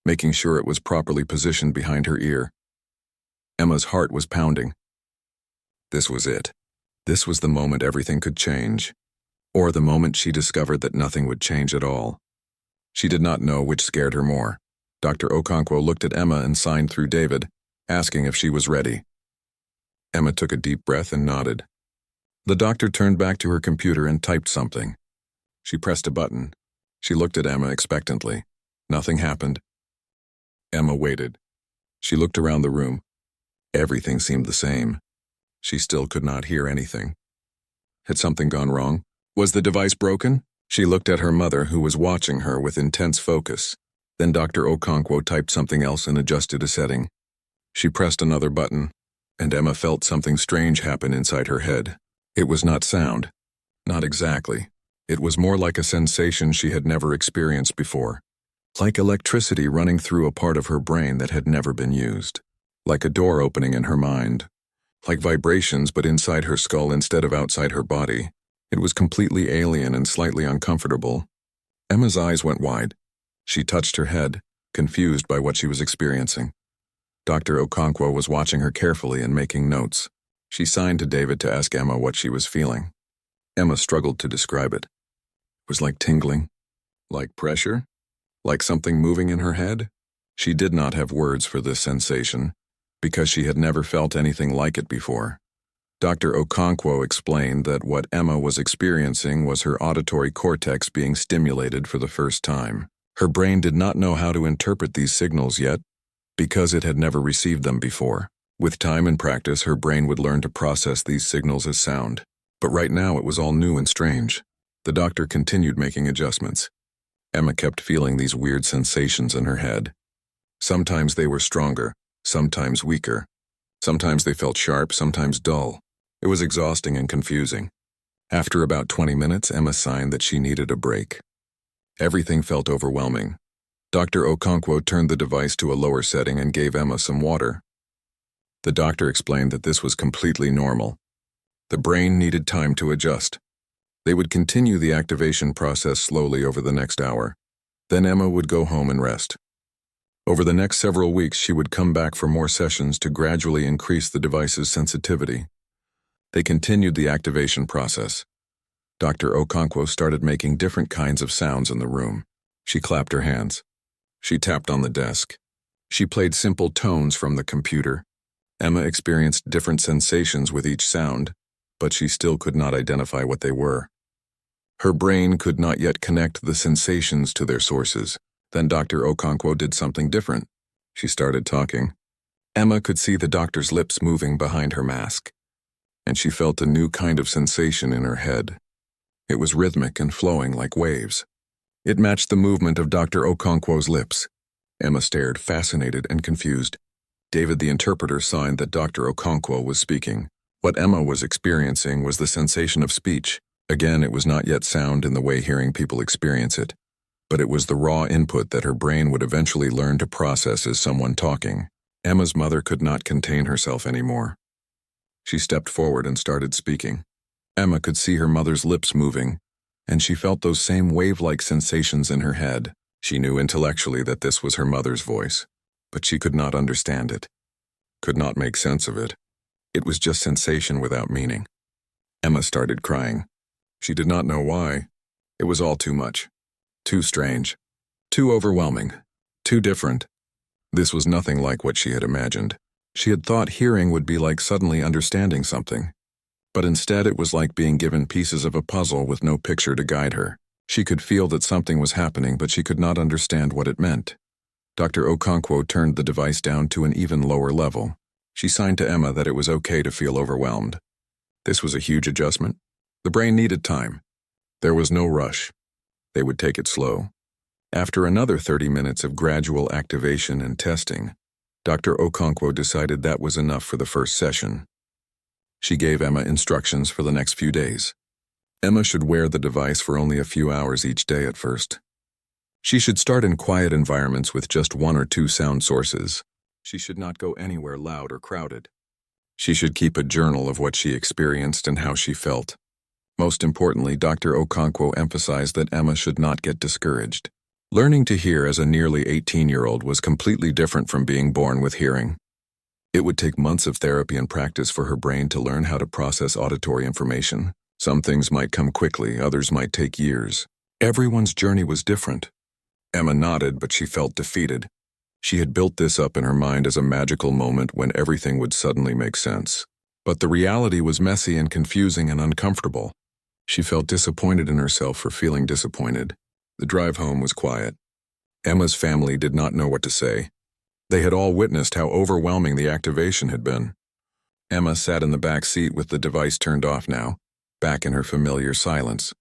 making sure it was properly positioned behind her ear. Emma's heart was pounding. This was it. This was the moment everything could change, or the moment she discovered that nothing would change at all. She did not know which scared her more. Dr. Okonkwo looked at Emma and signed through David, asking if she was ready. Emma took a deep breath and nodded. The doctor turned back to her computer and typed something. She pressed a button. She looked at Emma expectantly. Nothing happened. Emma waited. She looked around the room. Everything seemed the same. She still could not hear anything. Had something gone wrong? Was the device broken? She looked at her mother, who was watching her with intense focus. Then Dr. Okonkwo typed something else and adjusted a setting. She pressed another button, and Emma felt something strange happen inside her head. It was not sound. Not exactly. It was more like a sensation she had never experienced before. Like electricity running through a part of her brain that had never been used. Like a door opening in her mind. Like vibrations but inside her skull instead of outside her body. It was completely alien and slightly uncomfortable. Emma's eyes went wide. She touched her head. confused by what she was experiencing. Dr. Okonkwo was watching her carefully and making notes. She signed to David to ask Emma what she was feeling. Emma struggled to describe it. It was like tingling, like pressure, like something moving in her head. She did not have words for this sensation, because she had never felt anything like it before. Dr. Okonkwo explained that what Emma was experiencing was her auditory cortex being stimulated for the first time. Her brain did not know how to interpret these signals yet, because it had never received them before. With time and practice, her brain would learn to process these signals as sound. But right now it was all new and strange. The doctor continued making adjustments. Emma kept feeling these weird sensations in her head. Sometimes they were stronger, sometimes weaker. Sometimes they felt sharp, sometimes dull. It was exhausting and confusing. After about 20 minutes, Emma signed that she needed a break. Everything felt overwhelming. Dr. Okonkwo turned the device to a lower setting and gave Emma some water. The doctor explained that this was completely normal. The brain needed time to adjust. They would continue the activation process slowly over the next hour. Then Emma would go home and rest. Over the next several weeks, she would come back for more sessions to gradually increase the device's sensitivity. They continued the activation process. Dr. Okonkwo started making different kinds of sounds in the room. She clapped her hands. She tapped on the desk. She played simple tones from the computer. Emma experienced different sensations with each sound, but she still could not identify what they were. Her brain could not yet connect the sensations to their sources. Then Dr. Okonkwo did something different. She started talking. Emma could see the doctor's lips moving behind her mask, and she felt a new kind of sensation in her head. It was rhythmic and flowing like waves. It matched the movement of Dr. Okonkwo's lips. Emma stared, fascinated and confused. David, the interpreter, signed that Dr. Okonkwo was speaking. What Emma was experiencing was the sensation of speech. Again, it was not yet sound in the way hearing people experience it, but it was the raw input that her brain would eventually learn to process as someone talking. Emma's mother could not contain herself anymore. She stepped forward and started speaking. Emma could see her mother's lips moving, and she felt those same wave-like sensations in her head. She knew intellectually that this was her mother's voice, but she could not understand it, could not make sense of it. It was just sensation without meaning. Emma started crying. She did not know why. It was all too much. Too strange. Too overwhelming. Too different. This was nothing like what she had imagined. She had thought hearing would be like suddenly understanding something, but instead it was like being given pieces of a puzzle with no picture to guide her. She could feel that something was happening, but she could not understand what it meant. Dr. Okonkwo turned the device down to an even lower level. She signed to Emma that it was okay to feel overwhelmed. This was a huge adjustment. The brain needed time. There was no rush. They would take it slow. After another 30 minutes of gradual activation and testing, Dr. Okonkwo decided that was enough for the first session. She gave Emma instructions for the next few days. Emma should wear the device for only a few hours each day at first. She should start in quiet environments with just 1 or 2 sound sources. She should not go anywhere loud or crowded. She should keep a journal of what she experienced and how she felt. Most importantly, Dr. Okonkwo emphasized that Emma should not get discouraged. Learning to hear as a nearly 18-year-old was completely different from being born with hearing. It would take months of therapy and practice for her brain to learn how to process auditory information. Some things might come quickly, others might take years. Everyone's journey was different. Emma nodded, but she felt defeated. She had built this up in her mind as a magical moment when everything would suddenly make sense. But the reality was messy and confusing and uncomfortable. She felt disappointed in herself for feeling disappointed. The drive home was quiet. Emma's family did not know what to say. They had all witnessed how overwhelming the activation had been. Emma sat in the back seat with the device turned off now, back in her familiar silence.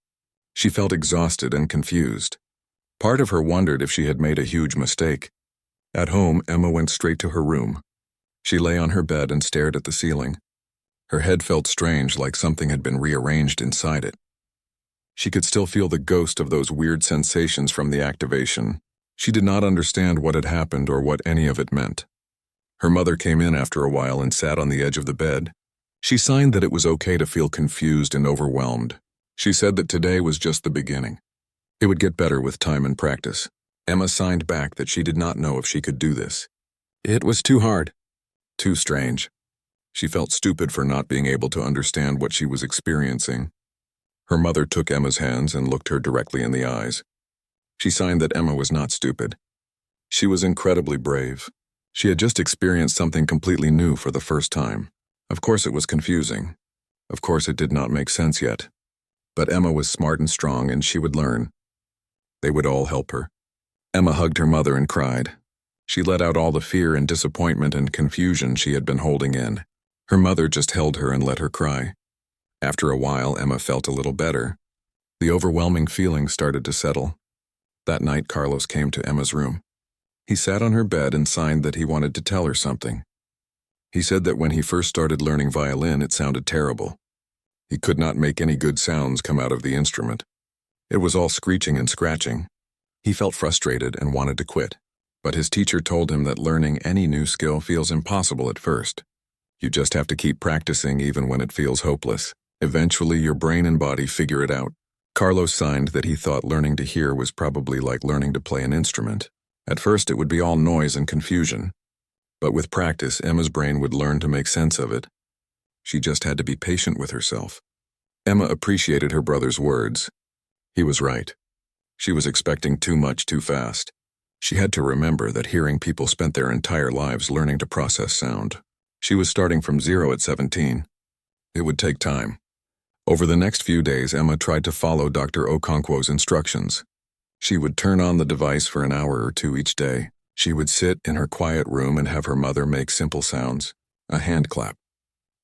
She felt exhausted and confused. Part of her wondered if she had made a huge mistake. At home, Emma went straight to her room. She lay on her bed and stared at the ceiling. Her head felt strange, like something had been rearranged inside it. She could still feel the ghost of those weird sensations from the activation. She did not understand what had happened or what any of it meant. Her mother came in after a while and sat on the edge of the bed. She signed that it was okay to feel confused and overwhelmed. She said that today was just the beginning. It would get better with time and practice. Emma signed back that she did not know if she could do this. It was too hard. Too strange. She felt stupid for not being able to understand what she was experiencing. Her mother took Emma's hands and looked her directly in the eyes. She signed that Emma was not stupid. She was incredibly brave. She had just experienced something completely new for the first time. Of course it was confusing. Of course it did not make sense yet. But Emma was smart and strong, and she would learn. They would all help her. Emma hugged her mother and cried. She let out all the fear and disappointment and confusion she had been holding in. Her mother just held her and let her cry. After a while, Emma felt a little better. The overwhelming feeling started to settle. That night, Carlos came to Emma's room. He sat on her bed and signed that he wanted to tell her something. He said that when he first started learning violin, it sounded terrible. He could not make any good sounds come out of the instrument. It was all screeching and scratching. He felt frustrated and wanted to quit. But his teacher told him that learning any new skill feels impossible at first. You just have to keep practicing even when it feels hopeless. Eventually, your brain and body figure it out. Carlos signed that he thought learning to hear was probably like learning to play an instrument. At first, it would be all noise and confusion. But with practice, Emma's brain would learn to make sense of it. She just had to be patient with herself. Emma appreciated her brother's words. He was right. She was expecting too much too fast. She had to remember that hearing people spent their entire lives learning to process sound. She was starting from zero at 17. It would take time. Over the next few days, Emma tried to follow Dr. Okonkwo's instructions. She would turn on the device for an hour or two each day. She would sit in her quiet room and have her mother make simple sounds. A hand clap.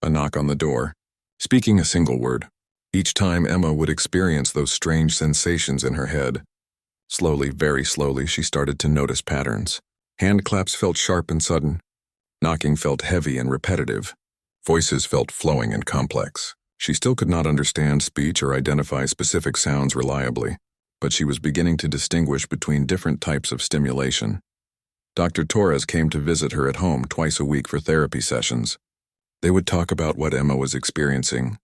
A knock on the door. Speaking a single word. Each time, Emma would experience those strange sensations in her head. Slowly, very slowly, she started to notice patterns. Hand claps felt sharp and sudden. Knocking felt heavy and repetitive. Voices felt flowing and complex. She still could not understand speech or identify specific sounds reliably, but she was beginning to distinguish between different types of stimulation. Dr. Torres came to visit her at home twice a week for therapy sessions. They would talk about what Emma was experiencing.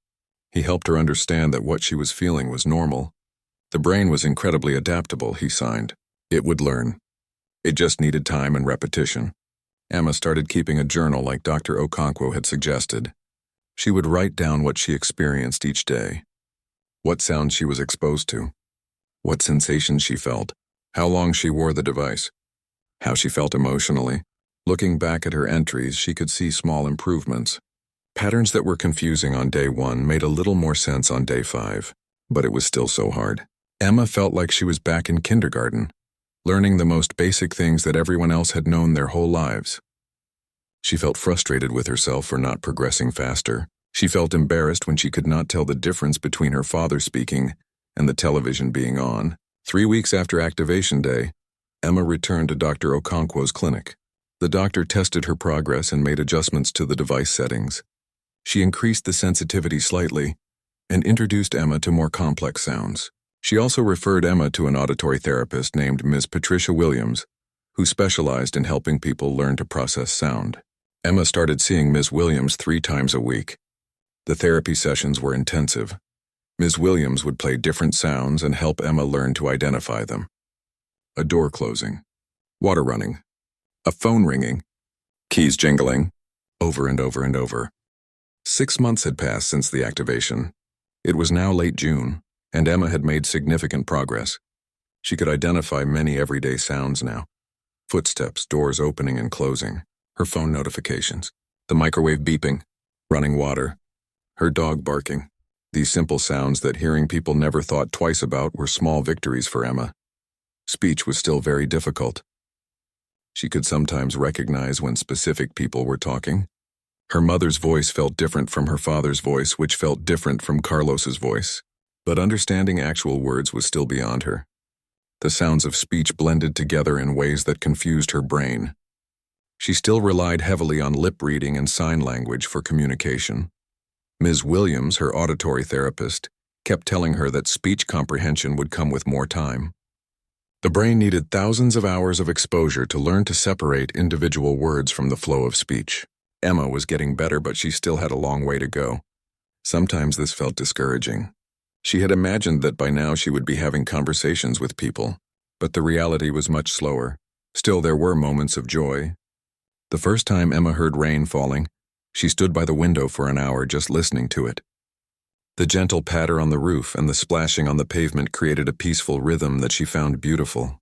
He helped her understand that what she was feeling was normal. The brain was incredibly adaptable, he signed. It would learn. It just needed time and repetition. Emma started keeping a journal like Dr. Okonkwo had suggested. She would write down what she experienced each day. What sounds she was exposed to. What sensations she felt. How long she wore the device. How she felt emotionally. Looking back at her entries, she could see small improvements. Patterns that were confusing on day 1 made a little more sense on day 5, but it was still so hard. Emma felt like she was back in kindergarten, learning the most basic things that everyone else had known their whole lives. She felt frustrated with herself for not progressing faster. She felt embarrassed when she could not tell the difference between her father speaking and the television being on. 3 weeks after activation day, Emma returned to Dr. Okonkwo's clinic. The doctor tested her progress and made adjustments to the device settings. She increased the sensitivity slightly and introduced Emma to more complex sounds. She also referred Emma to an auditory therapist named Ms. Patricia Williams, who specialized in helping people learn to process sound. Emma started seeing Ms. Williams 3 times a week. The therapy sessions were intensive. Ms. Williams would play different sounds and help Emma learn to identify them. A door closing, water running, a phone ringing, keys jingling, over and over and over. 6 months had passed since the activation. It was now late June, and Emma had made significant progress. She could identify many everyday sounds now. Footsteps, doors opening and closing, her phone notifications, the microwave beeping, running water, her dog barking. These simple sounds that hearing people never thought twice about were small victories for Emma. Speech was still very difficult. She could sometimes recognize when specific people were talking. Her mother's voice felt different from her father's voice, which felt different from Carlos's voice. But understanding actual words was still beyond her. The sounds of speech blended together in ways that confused her brain. She still relied heavily on lip reading and sign language for communication. Ms. Williams, her auditory therapist, kept telling her that speech comprehension would come with more time. The brain needed thousands of hours of exposure to learn to separate individual words from the flow of speech. Emma was getting better, but she still had a long way to go. Sometimes this felt discouraging. She had imagined that by now she would be having conversations with people, But the reality was much slower. Still, there were moments of joy. The first time Emma heard rain falling, she stood by the window for an hour just listening to it. The gentle patter on the roof and the splashing on the pavement created a peaceful rhythm that she found beautiful.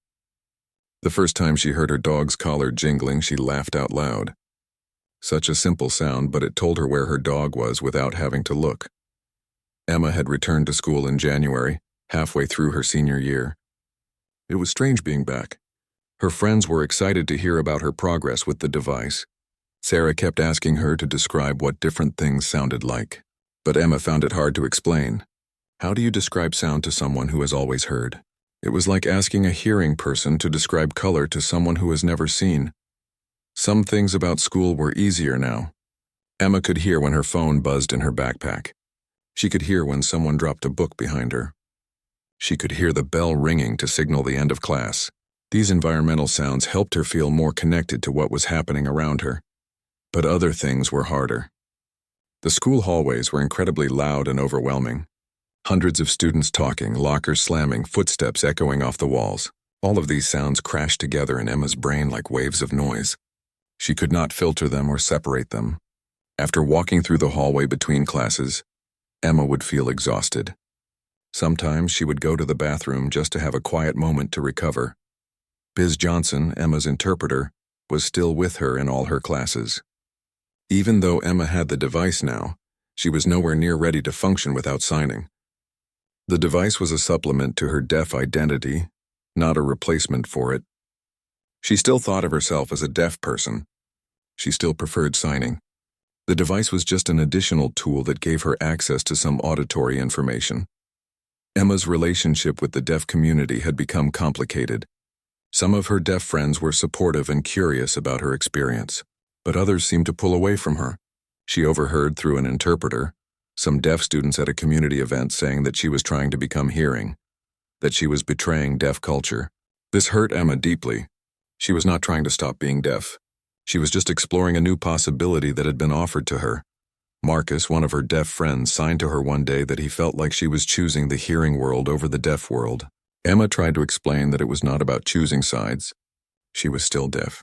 The first time she heard her dog's collar jingling, she laughed out loud. Such a simple sound, but it told her where her dog was without having to look. Emma had returned to school in January, halfway through her senior year. It was strange being back. Her friends were excited to hear about her progress with the device. Sarah kept asking her to describe what different things sounded like. But Emma found it hard to explain. How do you describe sound to someone who has always heard? It was like asking a hearing person to describe color to someone who has never seen. Some things about school were easier now. Emma could hear when her phone buzzed in her backpack. She could hear when someone dropped a book behind her. She could hear the bell ringing to signal the end of class. These environmental sounds helped her feel more connected to what was happening around her. But other things were harder. The school hallways were incredibly loud and overwhelming. Hundreds of students talking, lockers slamming, footsteps echoing off the walls. All of these sounds crashed together in Emma's brain like waves of noise. She could not filter them or separate them. After walking through the hallway between classes, Emma would feel exhausted. Sometimes she would go to the bathroom just to have a quiet moment to recover. Biz Johnson, Emma's interpreter, was still with her in all her classes. Even though Emma had the device now, she was nowhere near ready to function without signing. The device was a supplement to her deaf identity, not a replacement for it. She still thought of herself as a deaf person. She still preferred signing. The device was just an additional tool that gave her access to some auditory information. Emma's relationship with the deaf community had become complicated. Some of her deaf friends were supportive and curious about her experience, but others seemed to pull away from her. She overheard through an interpreter some deaf students at a community event saying that she was trying to become hearing, that she was betraying deaf culture. This hurt Emma deeply. She was not trying to stop being deaf. She was just exploring a new possibility that had been offered to her. Marcus, one of her deaf friends, signed to her one day that he felt like she was choosing the hearing world over the deaf world. Emma tried to explain that it was not about choosing sides. She was still deaf.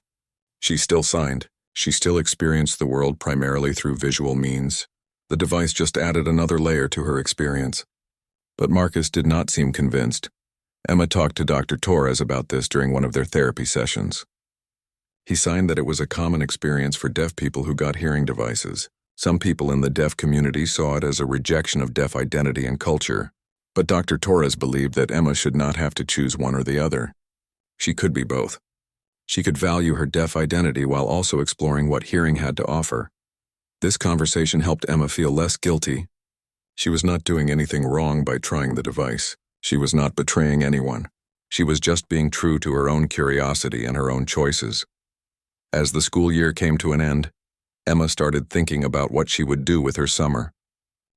She still signed. She still experienced the world primarily through visual means. The device just added another layer to her experience. But Marcus did not seem convinced. Emma talked to Dr. Torres about this during one of their therapy sessions. He signed that it was a common experience for deaf people who got hearing devices. Some people in the deaf community saw it as a rejection of deaf identity and culture. But Dr. Torres believed that Emma should not have to choose one or the other. She could be both. She could value her deaf identity while also exploring what hearing had to offer. This conversation helped Emma feel less guilty. She was not doing anything wrong by trying the device. She was not betraying anyone. She was just being true to her own curiosity and her own choices. As the school year came to an end, Emma started thinking about what she would do with her summer.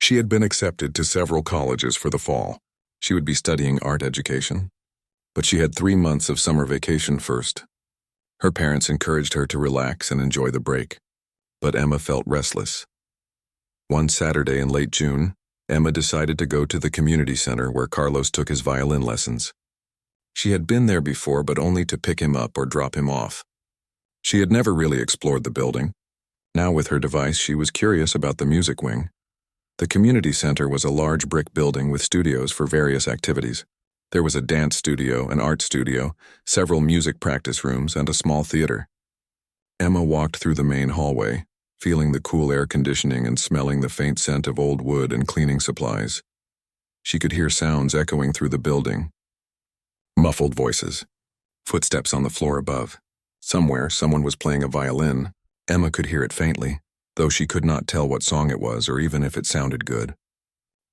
She had been accepted to several colleges for the fall. She would be studying art education. But she had 3 months of summer vacation first. Her parents encouraged her to relax and enjoy the break. But Emma felt restless. One Saturday in late June, Emma decided to go to the community center where Carlos took his violin lessons. She had been there before, but only to pick him up or drop him off. She had never really explored the building. Now with her device, she was curious about the music wing. The community center was a large brick building with studios for various activities. There was a dance studio, an art studio, several music practice rooms, and a small theater. Emma walked through the main hallway, feeling the cool air conditioning and smelling the faint scent of old wood and cleaning supplies. She could hear sounds echoing through the building. Muffled voices. Footsteps on the floor above. Somewhere, someone was playing a violin. Emma could hear it faintly, though she could not tell what song it was or even if it sounded good.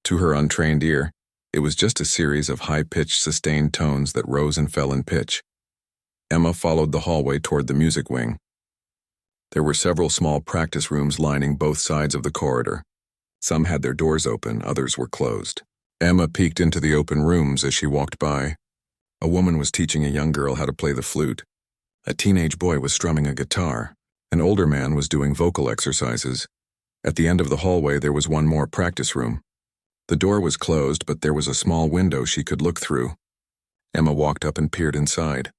To her untrained ear, it was just a series of high-pitched, sustained tones that rose and fell in pitch. Emma followed the hallway toward the music wing. There were several small practice rooms lining both sides of the corridor. Some had their doors open, others were closed. Emma peeked into the open rooms as she walked by. A woman was teaching a young girl how to play the flute. A teenage boy was strumming a guitar. An older man was doing vocal exercises. At the end of the hallway, there was one more practice room. The door was closed, but there was a small window she could look through. Emma walked up and peered inside.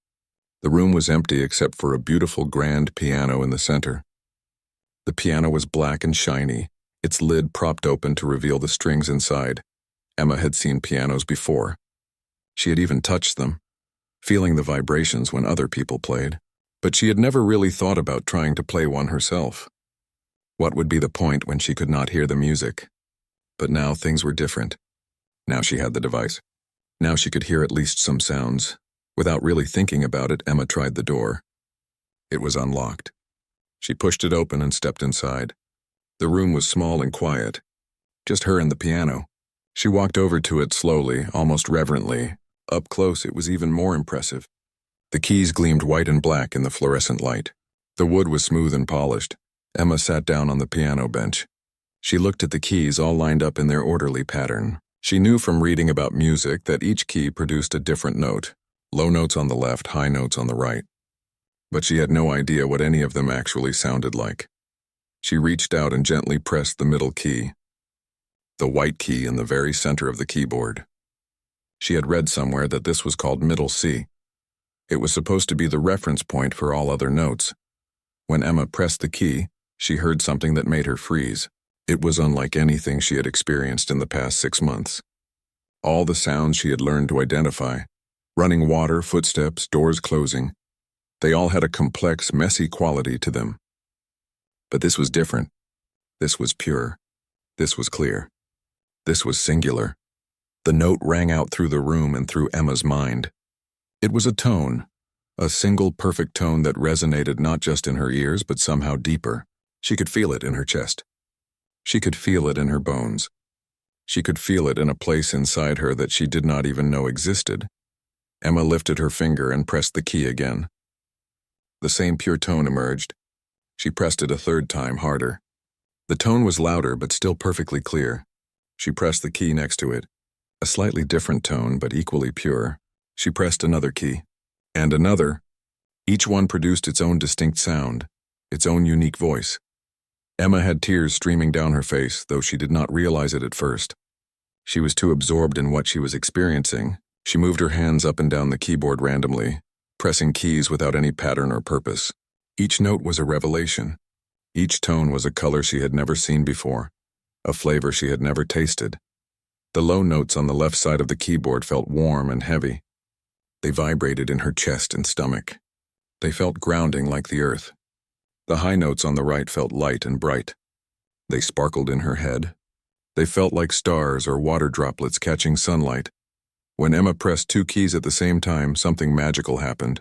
The room was empty except for a beautiful grand piano in the center. The piano was black and shiny, its lid propped open to reveal the strings inside. Emma had seen pianos before. She had even touched them, feeling the vibrations when other people played, but she had never really thought about trying to play one herself. What would be the point when she could not hear the music? But now things were different. Now she had the device. Now she could hear at least some sounds. Without really thinking about it, Emma tried the door. It was unlocked. She pushed it open and stepped inside. The room was small and quiet. Just her and the piano. She walked over to it slowly, almost reverently. Up close, it was even more impressive. The keys gleamed white and black in the fluorescent light. The wood was smooth and polished. Emma sat down on the piano bench. She looked at the keys all lined up in their orderly pattern. She knew from reading about music that each key produced a different note. Low notes on the left, high notes on the right. But she had no idea what any of them actually sounded like. She reached out and gently pressed the middle key, the white key in the very center of the keyboard. She had read somewhere that this was called middle C. It was supposed to be the reference point for all other notes. When Emma pressed the key, she heard something that made her freeze. It was unlike anything she had experienced in the past 6 months. All the sounds she had learned to identify, running water, footsteps, doors closing, they all had a complex, messy quality to them. But this was different. This was pure. This was clear. This was singular. The note rang out through the room and through Emma's mind. It was a tone, a single perfect tone that resonated not just in her ears but somehow deeper. She could feel it in her chest. She could feel it in her bones. She could feel it in a place inside her that she did not even know existed. Emma lifted her finger and pressed the key again. The same pure tone emerged. She pressed it a third time, harder. The tone was louder but still perfectly clear. She pressed the key next to it. A slightly different tone but equally pure. She pressed another key. And another. Each one produced its own distinct sound, its own unique voice. Emma had tears streaming down her face, though she did not realize it at first. She was too absorbed in what she was experiencing. She moved her hands up and down the keyboard randomly, pressing keys without any pattern or purpose. Each note was a revelation. Each tone was a color she had never seen before, a flavor she had never tasted. The low notes on the left side of the keyboard felt warm and heavy. They vibrated in her chest and stomach. They felt grounding like the earth. The high notes on the right felt light and bright. They sparkled in her head. They felt like stars or water droplets catching sunlight. When Emma pressed 2 keys at the same time, something magical happened.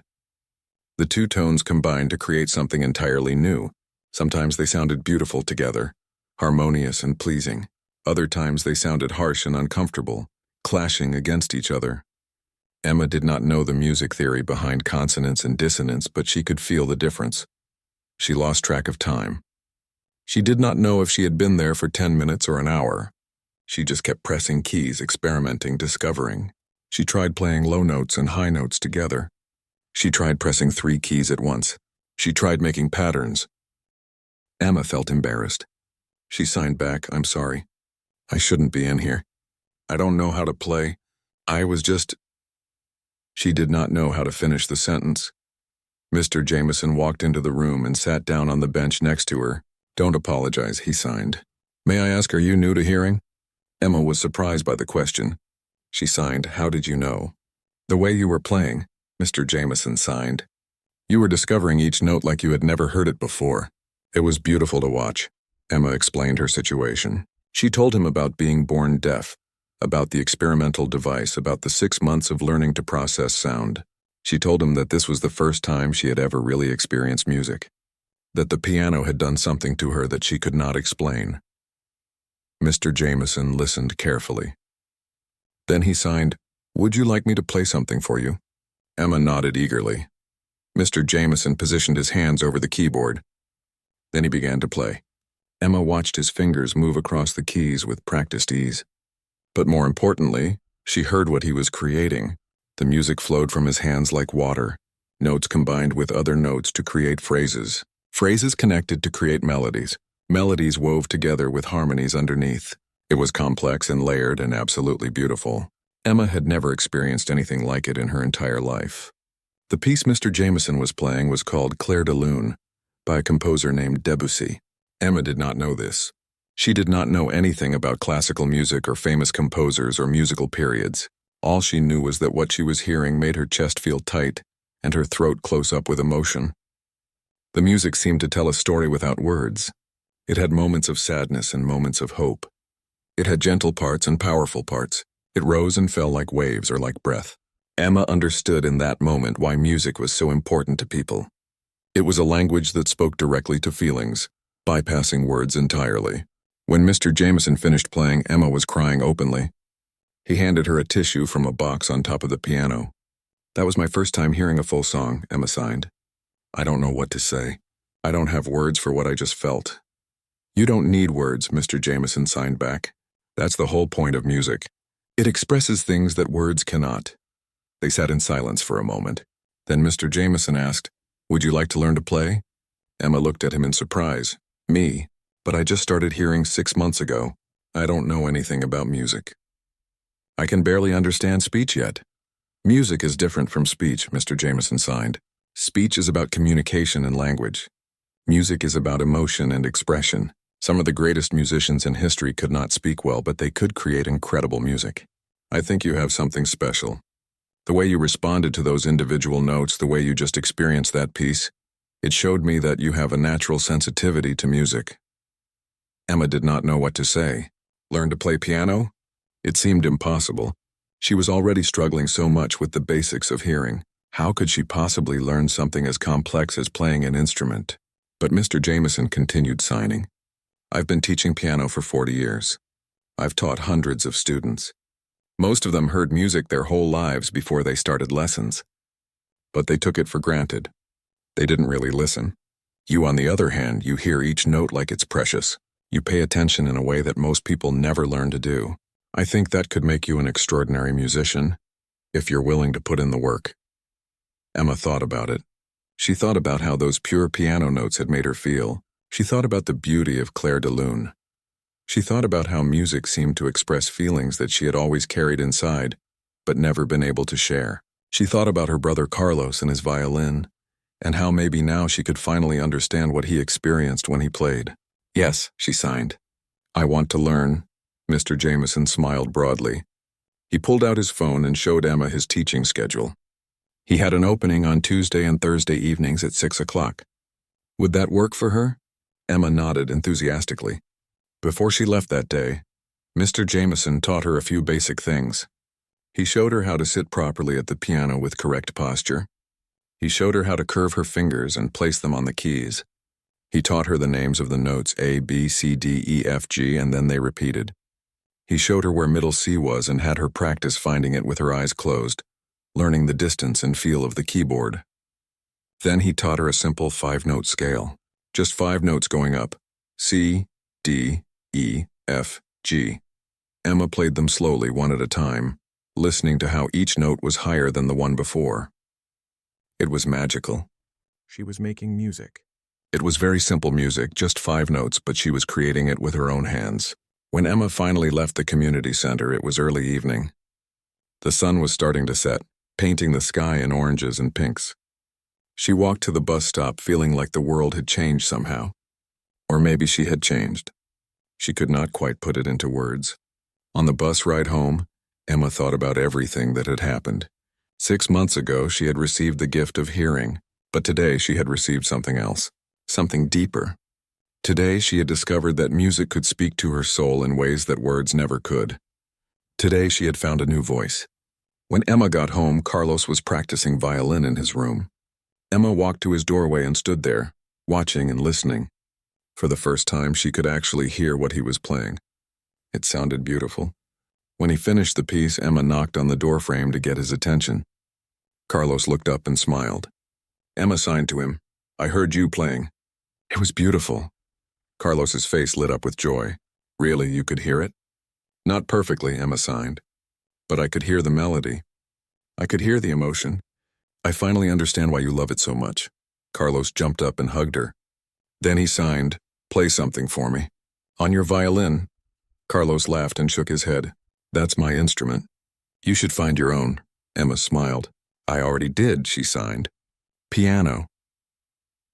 The 2 tones combined to create something entirely new. Sometimes they sounded beautiful together, harmonious and pleasing. Other times they sounded harsh and uncomfortable, clashing against each other. Emma did not know the music theory behind consonance and dissonance, but she could feel the difference. She lost track of time. She did not know if she had been there for 10 minutes or an hour. She just kept pressing keys, experimenting, discovering. She tried playing low notes and high notes together. She tried pressing 3 keys at once. She tried making patterns. Emma felt embarrassed. She signed back, "I'm sorry. I shouldn't be in here. I don't know how to play. I was just..." She did not know how to finish the sentence. Mr. Jameson walked into the room and sat down on the bench next to her. "Don't apologize," he signed. "May I ask, are you new to hearing?" Emma was surprised by the question. She signed, "How did you know?" "The way you were playing," Mr. Jameson signed. "You were discovering each note like you had never heard it before. It was beautiful to watch." Emma explained her situation. She told him about being born deaf, about the experimental device, about the 6 months of learning to process sound. She told him that this was the first time she had ever really experienced music, that the piano had done something to her that she could not explain. Mr. Jameson listened carefully. Then he signed, "Would you like me to play something for you?" Emma nodded eagerly. Mr. Jameson positioned his hands over the keyboard. Then he began to play. Emma watched his fingers move across the keys with practiced ease. But more importantly, she heard what he was creating. The music flowed from his hands like water. Notes combined with other notes to create phrases. Phrases connected to create melodies. Melodies wove together with harmonies underneath. It was complex and layered and absolutely beautiful. Emma had never experienced anything like it in her entire life. The piece Mr. Jameson was playing was called Clair de Lune by a composer named Debussy. Emma did not know this. She did not know anything about classical music or famous composers or musical periods. All she knew was that what she was hearing made her chest feel tight and her throat close up with emotion. The music seemed to tell a story without words. It had moments of sadness and moments of hope. It had gentle parts and powerful parts. It rose and fell like waves or like breath. Emma understood in that moment why music was so important to people. It was a language that spoke directly to feelings, bypassing words entirely. When Mr. Jameson finished playing, Emma was crying openly. He handed her a tissue from a box on top of the piano. "That was my first time hearing a full song," Emma signed. "I don't know what to say. I don't have words for what I just felt." "You don't need words," Mr. Jameson signed back. "That's the whole point of music. It expresses things that words cannot." They sat in silence for a moment. Then Mr. Jameson asked, "Would you like to learn to play?" Emma looked at him in surprise. "Me? But I just started hearing 6 months ago. I don't know anything about music. I can barely understand speech yet." "Music is different from speech," Mr. Jameson signed. "Speech is about communication and language. Music is about emotion and expression. Some of the greatest musicians in history could not speak well, but they could create incredible music. I think you have something special. The way you responded to those individual notes, the way you just experienced that piece, it showed me that you have a natural sensitivity to music." Emma did not know what to say. Learn to play piano? It seemed impossible. She was already struggling so much with the basics of hearing. How could she possibly learn something as complex as playing an instrument? But Mr. Jameson continued signing. "I've been teaching piano for 40 years. I've taught hundreds of students. Most of them heard music their whole lives before they started lessons. But they took it for granted. They didn't really listen. You, on the other hand, you hear each note like it's precious. You pay attention in a way that most people never learn to do. I think that could make you an extraordinary musician, if you're willing to put in the work." Emma thought about it. She thought about how those pure piano notes had made her feel. She thought about the beauty of Clair de Lune. She thought about how music seemed to express feelings that she had always carried inside, but never been able to share. She thought about her brother Carlos and his violin, and how maybe now she could finally understand what he experienced when he played. "Yes," she signed. "I want to learn." Mr. Jameson smiled broadly. He pulled out his phone and showed Emma his teaching schedule. He had an opening on Tuesday and Thursday evenings at 6 o'clock. Would that work for her? Emma nodded enthusiastically. Before she left that day, Mr. Jameson taught her a few basic things. He showed her how to sit properly at the piano with correct posture. He showed her how to curve her fingers and place them on the keys. He taught her the names of the notes A, B, C, D, E, F, G, and then they repeated. He showed her where middle C was and had her practice finding it with her eyes closed, learning the distance and feel of the keyboard. Then he taught her a simple 5-note scale, just 5 notes going up, C, D, E, F, G. Emma played them slowly, one at a time, listening to how each note was higher than the one before. It was magical. She was making music. It was very simple music, just 5 notes, but she was creating it with her own hands. When Emma finally left the community center, it was early evening. The sun was starting to set, painting the sky in oranges and pinks. She walked to the bus stop feeling like the world had changed somehow. Or maybe she had changed. She could not quite put it into words. On the bus ride home, Emma thought about everything that had happened. 6 months ago, she had received the gift of hearing, but today she had received something else. Something deeper. Today she had discovered that music could speak to her soul in ways that words never could. Today she had found a new voice. When Emma got home, Carlos was practicing violin in his room. Emma walked to his doorway and stood there, watching and listening. For the first time, she could actually hear what he was playing. It sounded beautiful. When he finished the piece, Emma knocked on the doorframe to get his attention. Carlos looked up and smiled. Emma signed to him. "I heard you playing." "It was beautiful." Carlos's face lit up with joy. "Really, you could hear it?" "Not perfectly," Emma signed. "But I could hear the melody. I could hear the emotion. I finally understand why you love it so much." Carlos jumped up and hugged her. Then he signed, "Play something for me." "On your violin." Carlos laughed and shook his head. "That's my instrument. You should find your own, Emma smiled. I already did, she signed. Piano.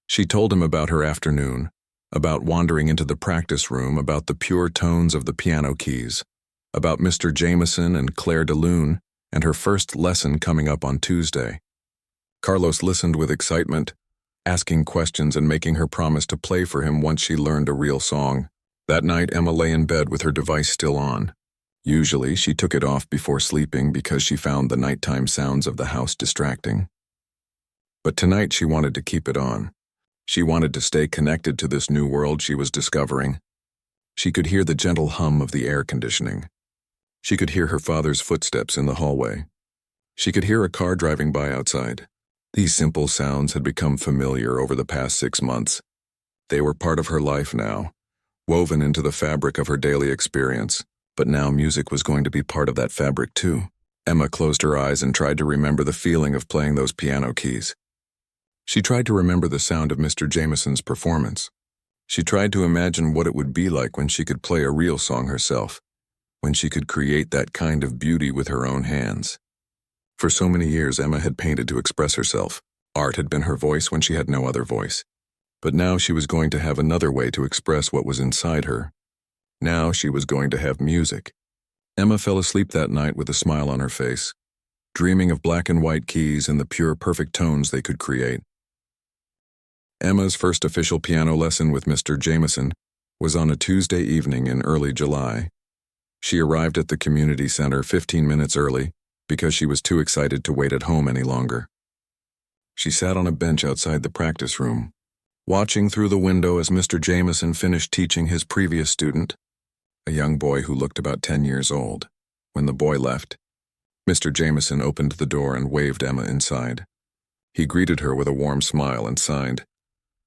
She told him about her afternoon, about wandering into the practice room, about the pure tones of the piano keys, about Mr. Jameson and Claire de Lune, and her first lesson coming up on Tuesday. Carlos listened with excitement, asking questions and making her promise to play for him once she learned a real song. That night, Emma lay in bed with her device still on. Usually, she took it off before sleeping because she found the nighttime sounds of the house distracting. But tonight, she wanted to keep it on. She wanted to stay connected to this new world she was discovering. She could hear the gentle hum of the air conditioning. She could hear her father's footsteps in the hallway. She could hear a car driving by outside. These simple sounds had become familiar over the past 6 months. They were part of her life now, woven into the fabric of her daily experience. But now music was going to be part of that fabric too. Emma closed her eyes and tried to remember the feeling of playing those piano keys. She tried to remember the sound of Mr. Jameson's performance. She tried to imagine what it would be like when she could play a real song herself, when she could create that kind of beauty with her own hands. For so many years, Emma had painted to express herself. Art had been her voice when she had no other voice. But now she was going to have another way to express what was inside her. Now she was going to have music. Emma fell asleep that night with a smile on her face, dreaming of black and white keys and the pure, perfect tones they could create. Emma's first official piano lesson with Mr. Jameson was on a Tuesday evening in early July. She arrived at the community center 15 minutes early because she was too excited to wait at home any longer. She sat on a bench outside the practice room, watching through the window as Mr. Jameson finished teaching his previous student, a young boy who looked about 10 years old. When the boy left, Mr. Jameson opened the door and waved Emma inside. He greeted her with a warm smile and signed,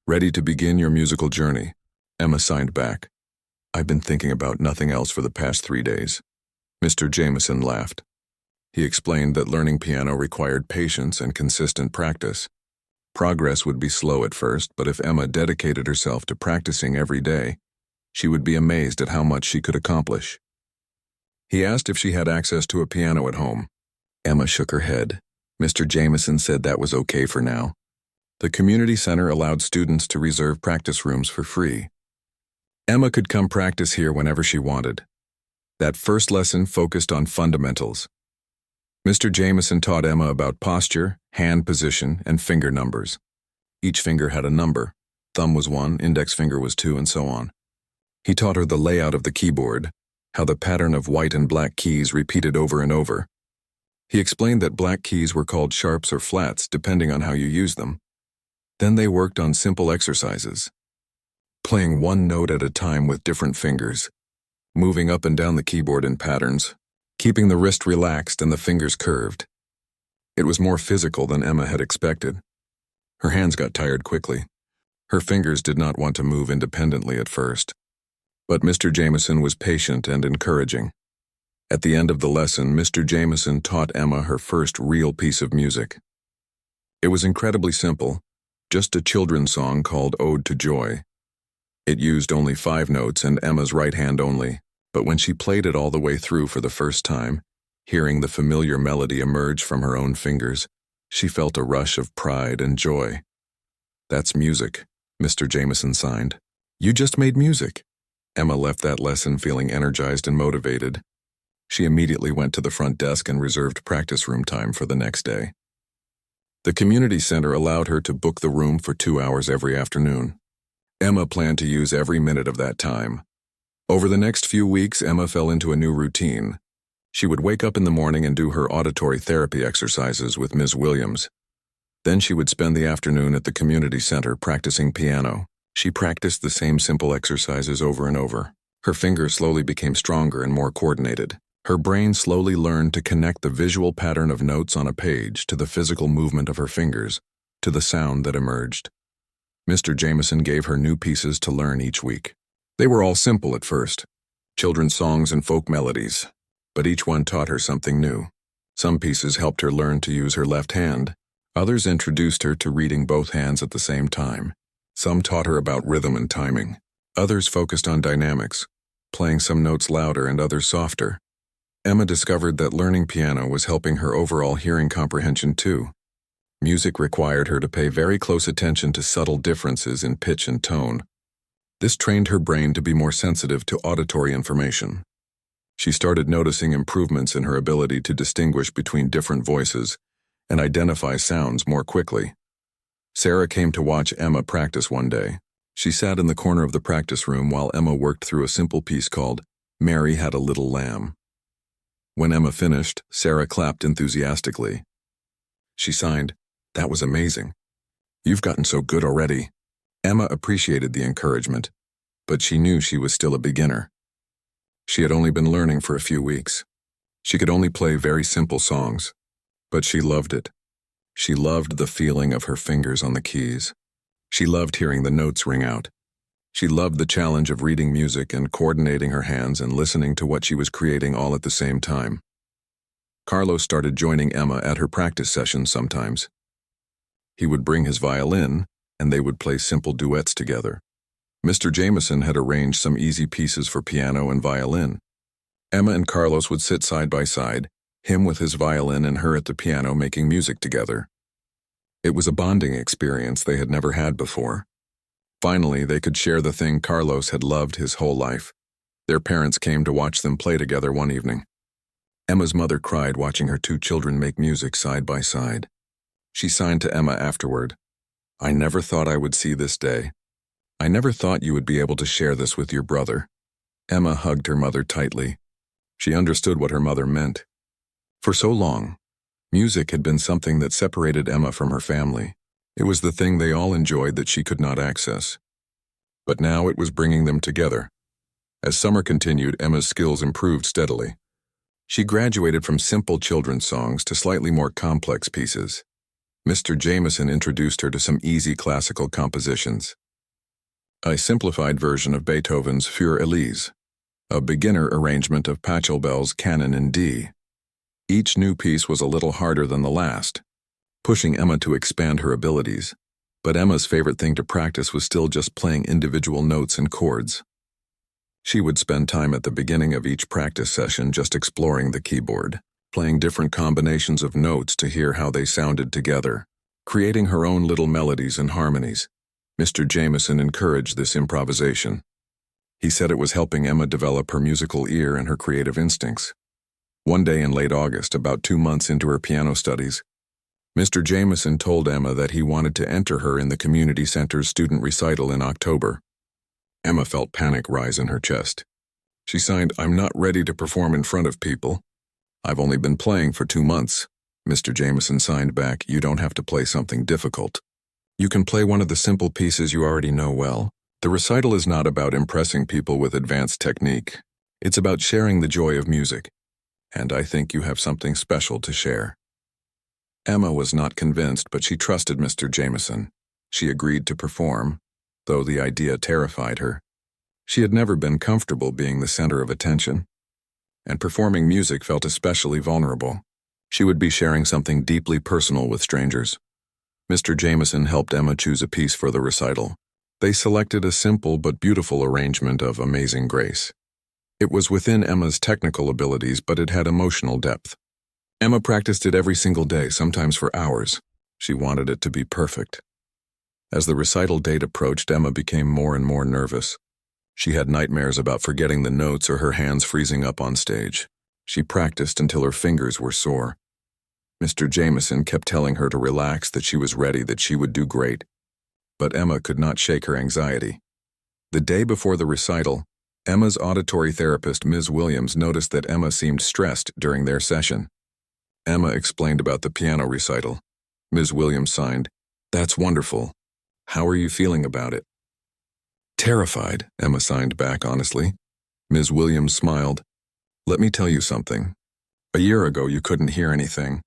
"Ready to begin your musical journey?" Emma signed back, "I've been thinking about nothing else for the past 3 days." Mr. Jameson laughed. He explained that learning piano required patience and consistent practice. Progress would be slow at first, but if Emma dedicated herself to practicing every day, she would be amazed at how much she could accomplish. He asked if she had access to a piano at home. Emma shook her head. Mr. Jameson said that was okay for now. The community center allowed students to reserve practice rooms for free. Emma could come practice here whenever she wanted. That first lesson focused on fundamentals. Mr. Jameson taught Emma about posture, hand position, and finger numbers. Each finger had a number. Thumb was 1, index finger was 2, and so on. He taught her the layout of the keyboard, how the pattern of white and black keys repeated over and over. He explained that black keys were called sharps or flats depending on how you use them. Then they worked on simple exercises, playing one note at a time with different fingers, moving up and down the keyboard in patterns, keeping the wrist relaxed and the fingers curved. It was more physical than Emma had expected. Her hands got tired quickly. Her fingers did not want to move independently at first. But Mr. Jameson was patient and encouraging. At the end of the lesson, Mr. Jameson taught Emma her first real piece of music. It was incredibly simple, just a children's song called Ode to Joy. It used only 5 notes and Emma's right hand only. But when she played it all the way through for the first time, hearing the familiar melody emerge from her own fingers, she felt a rush of pride and joy. "That's music," Mr. Jameson signed. "You just made music." Emma left that lesson feeling energized and motivated. She immediately went to the front desk and reserved practice room time for the next day. The community center allowed her to book the room for 2 hours every afternoon. Emma planned to use every minute of that time. Over the next few weeks, Emma fell into a new routine. She would wake up in the morning and do her auditory therapy exercises with Ms. Williams. Then she would spend the afternoon at the community center practicing piano. She practiced the same simple exercises over and over. Her fingers slowly became stronger and more coordinated. Her brain slowly learned to connect the visual pattern of notes on a page to the physical movement of her fingers, to the sound that emerged. Mr. Jameson gave her new pieces to learn each week. They were all simple at first, children's songs and folk melodies, but each one taught her something new. Some pieces helped her learn to use her left hand. Others introduced her to reading both hands at the same time. Some taught her about rhythm and timing. Others focused on dynamics, playing some notes louder and others softer. Emma discovered that learning piano was helping her overall hearing comprehension too. Music required her to pay very close attention to subtle differences in pitch and tone. This trained her brain to be more sensitive to auditory information. She started noticing improvements in her ability to distinguish between different voices and identify sounds more quickly. Sarah came to watch Emma practice one day. She sat in the corner of the practice room while Emma worked through a simple piece called "Mary Had a Little Lamb." When Emma finished, Sarah clapped enthusiastically. She signed, "That was amazing. You've gotten so good already." Emma appreciated the encouragement, but she knew she was still a beginner. She had only been learning for a few weeks. She could only play very simple songs, but she loved it. She loved the feeling of her fingers on the keys. She loved hearing the notes ring out. She loved the challenge of reading music and coordinating her hands and listening to what she was creating all at the same time. Carlos started joining Emma at her practice sessions sometimes. He would bring his violin, and they would play simple duets together. Mr. Jameson had arranged some easy pieces for piano and violin. Emma and Carlos would sit side by side, him with his violin and her at the piano making music together. It was a bonding experience they had never had before. Finally, they could share the thing Carlos had loved his whole life. Their parents came to watch them play together one evening. Emma's mother cried watching her two children make music side by side. She signed to Emma afterward, "I never thought I would see this day. I never thought you would be able to share this with your brother." Emma hugged her mother tightly. She understood what her mother meant. For so long, music had been something that separated Emma from her family. It was the thing they all enjoyed that she could not access. But now it was bringing them together. As summer continued, Emma's skills improved steadily. She graduated from simple children's songs to slightly more complex pieces. Mr. Jameson introduced her to some easy classical compositions. A simplified version of Beethoven's Für Elise, a beginner arrangement of Pachelbel's Canon in D. Each new piece was a little harder than the last, pushing Emma to expand her abilities, but Emma's favorite thing to practice was still just playing individual notes and chords. She would spend time at the beginning of each practice session just exploring the keyboard, playing different combinations of notes to hear how they sounded together, creating her own little melodies and harmonies. Mr. Jameson encouraged this improvisation. He said it was helping Emma develop her musical ear and her creative instincts. One day in late August, about 2 months into her piano studies, Mr. Jameson told Emma that he wanted to enter her in the community center's student recital in October. Emma felt panic rise in her chest. She signed, "I'm not ready to perform in front of people. I've only been playing for 2 months." Mr. Jameson signed back, "You don't have to play something difficult. You can play one of the simple pieces you already know well. The recital is not about impressing people with advanced technique. It's about sharing the joy of music. And I think you have something special to share." Emma was not convinced, but she trusted Mr. Jameson. She agreed to perform, though the idea terrified her. She had never been comfortable being the center of attention, and performing music felt especially vulnerable. She would be sharing something deeply personal with strangers. Mr. Jameson helped Emma choose a piece for the recital. They selected a simple but beautiful arrangement of Amazing Grace. It was within Emma's technical abilities, but it had emotional depth. Emma practiced it every single day, sometimes for hours. She wanted it to be perfect. As the recital date approached, Emma became more and more nervous. She had nightmares about forgetting the notes or her hands freezing up on stage. She practiced until her fingers were sore. Mr. Jameson kept telling her to relax, that she was ready, that she would do great. But Emma could not shake her anxiety. The day before the recital, Emma's auditory therapist, Ms. Williams, noticed that Emma seemed stressed during their session. Emma explained about the piano recital. Ms. Williams signed, "That's wonderful. How are you feeling about it?" "Terrified," Emma signed back honestly. Ms. Williams smiled. "Let me tell you something. A year ago you couldn't hear anything.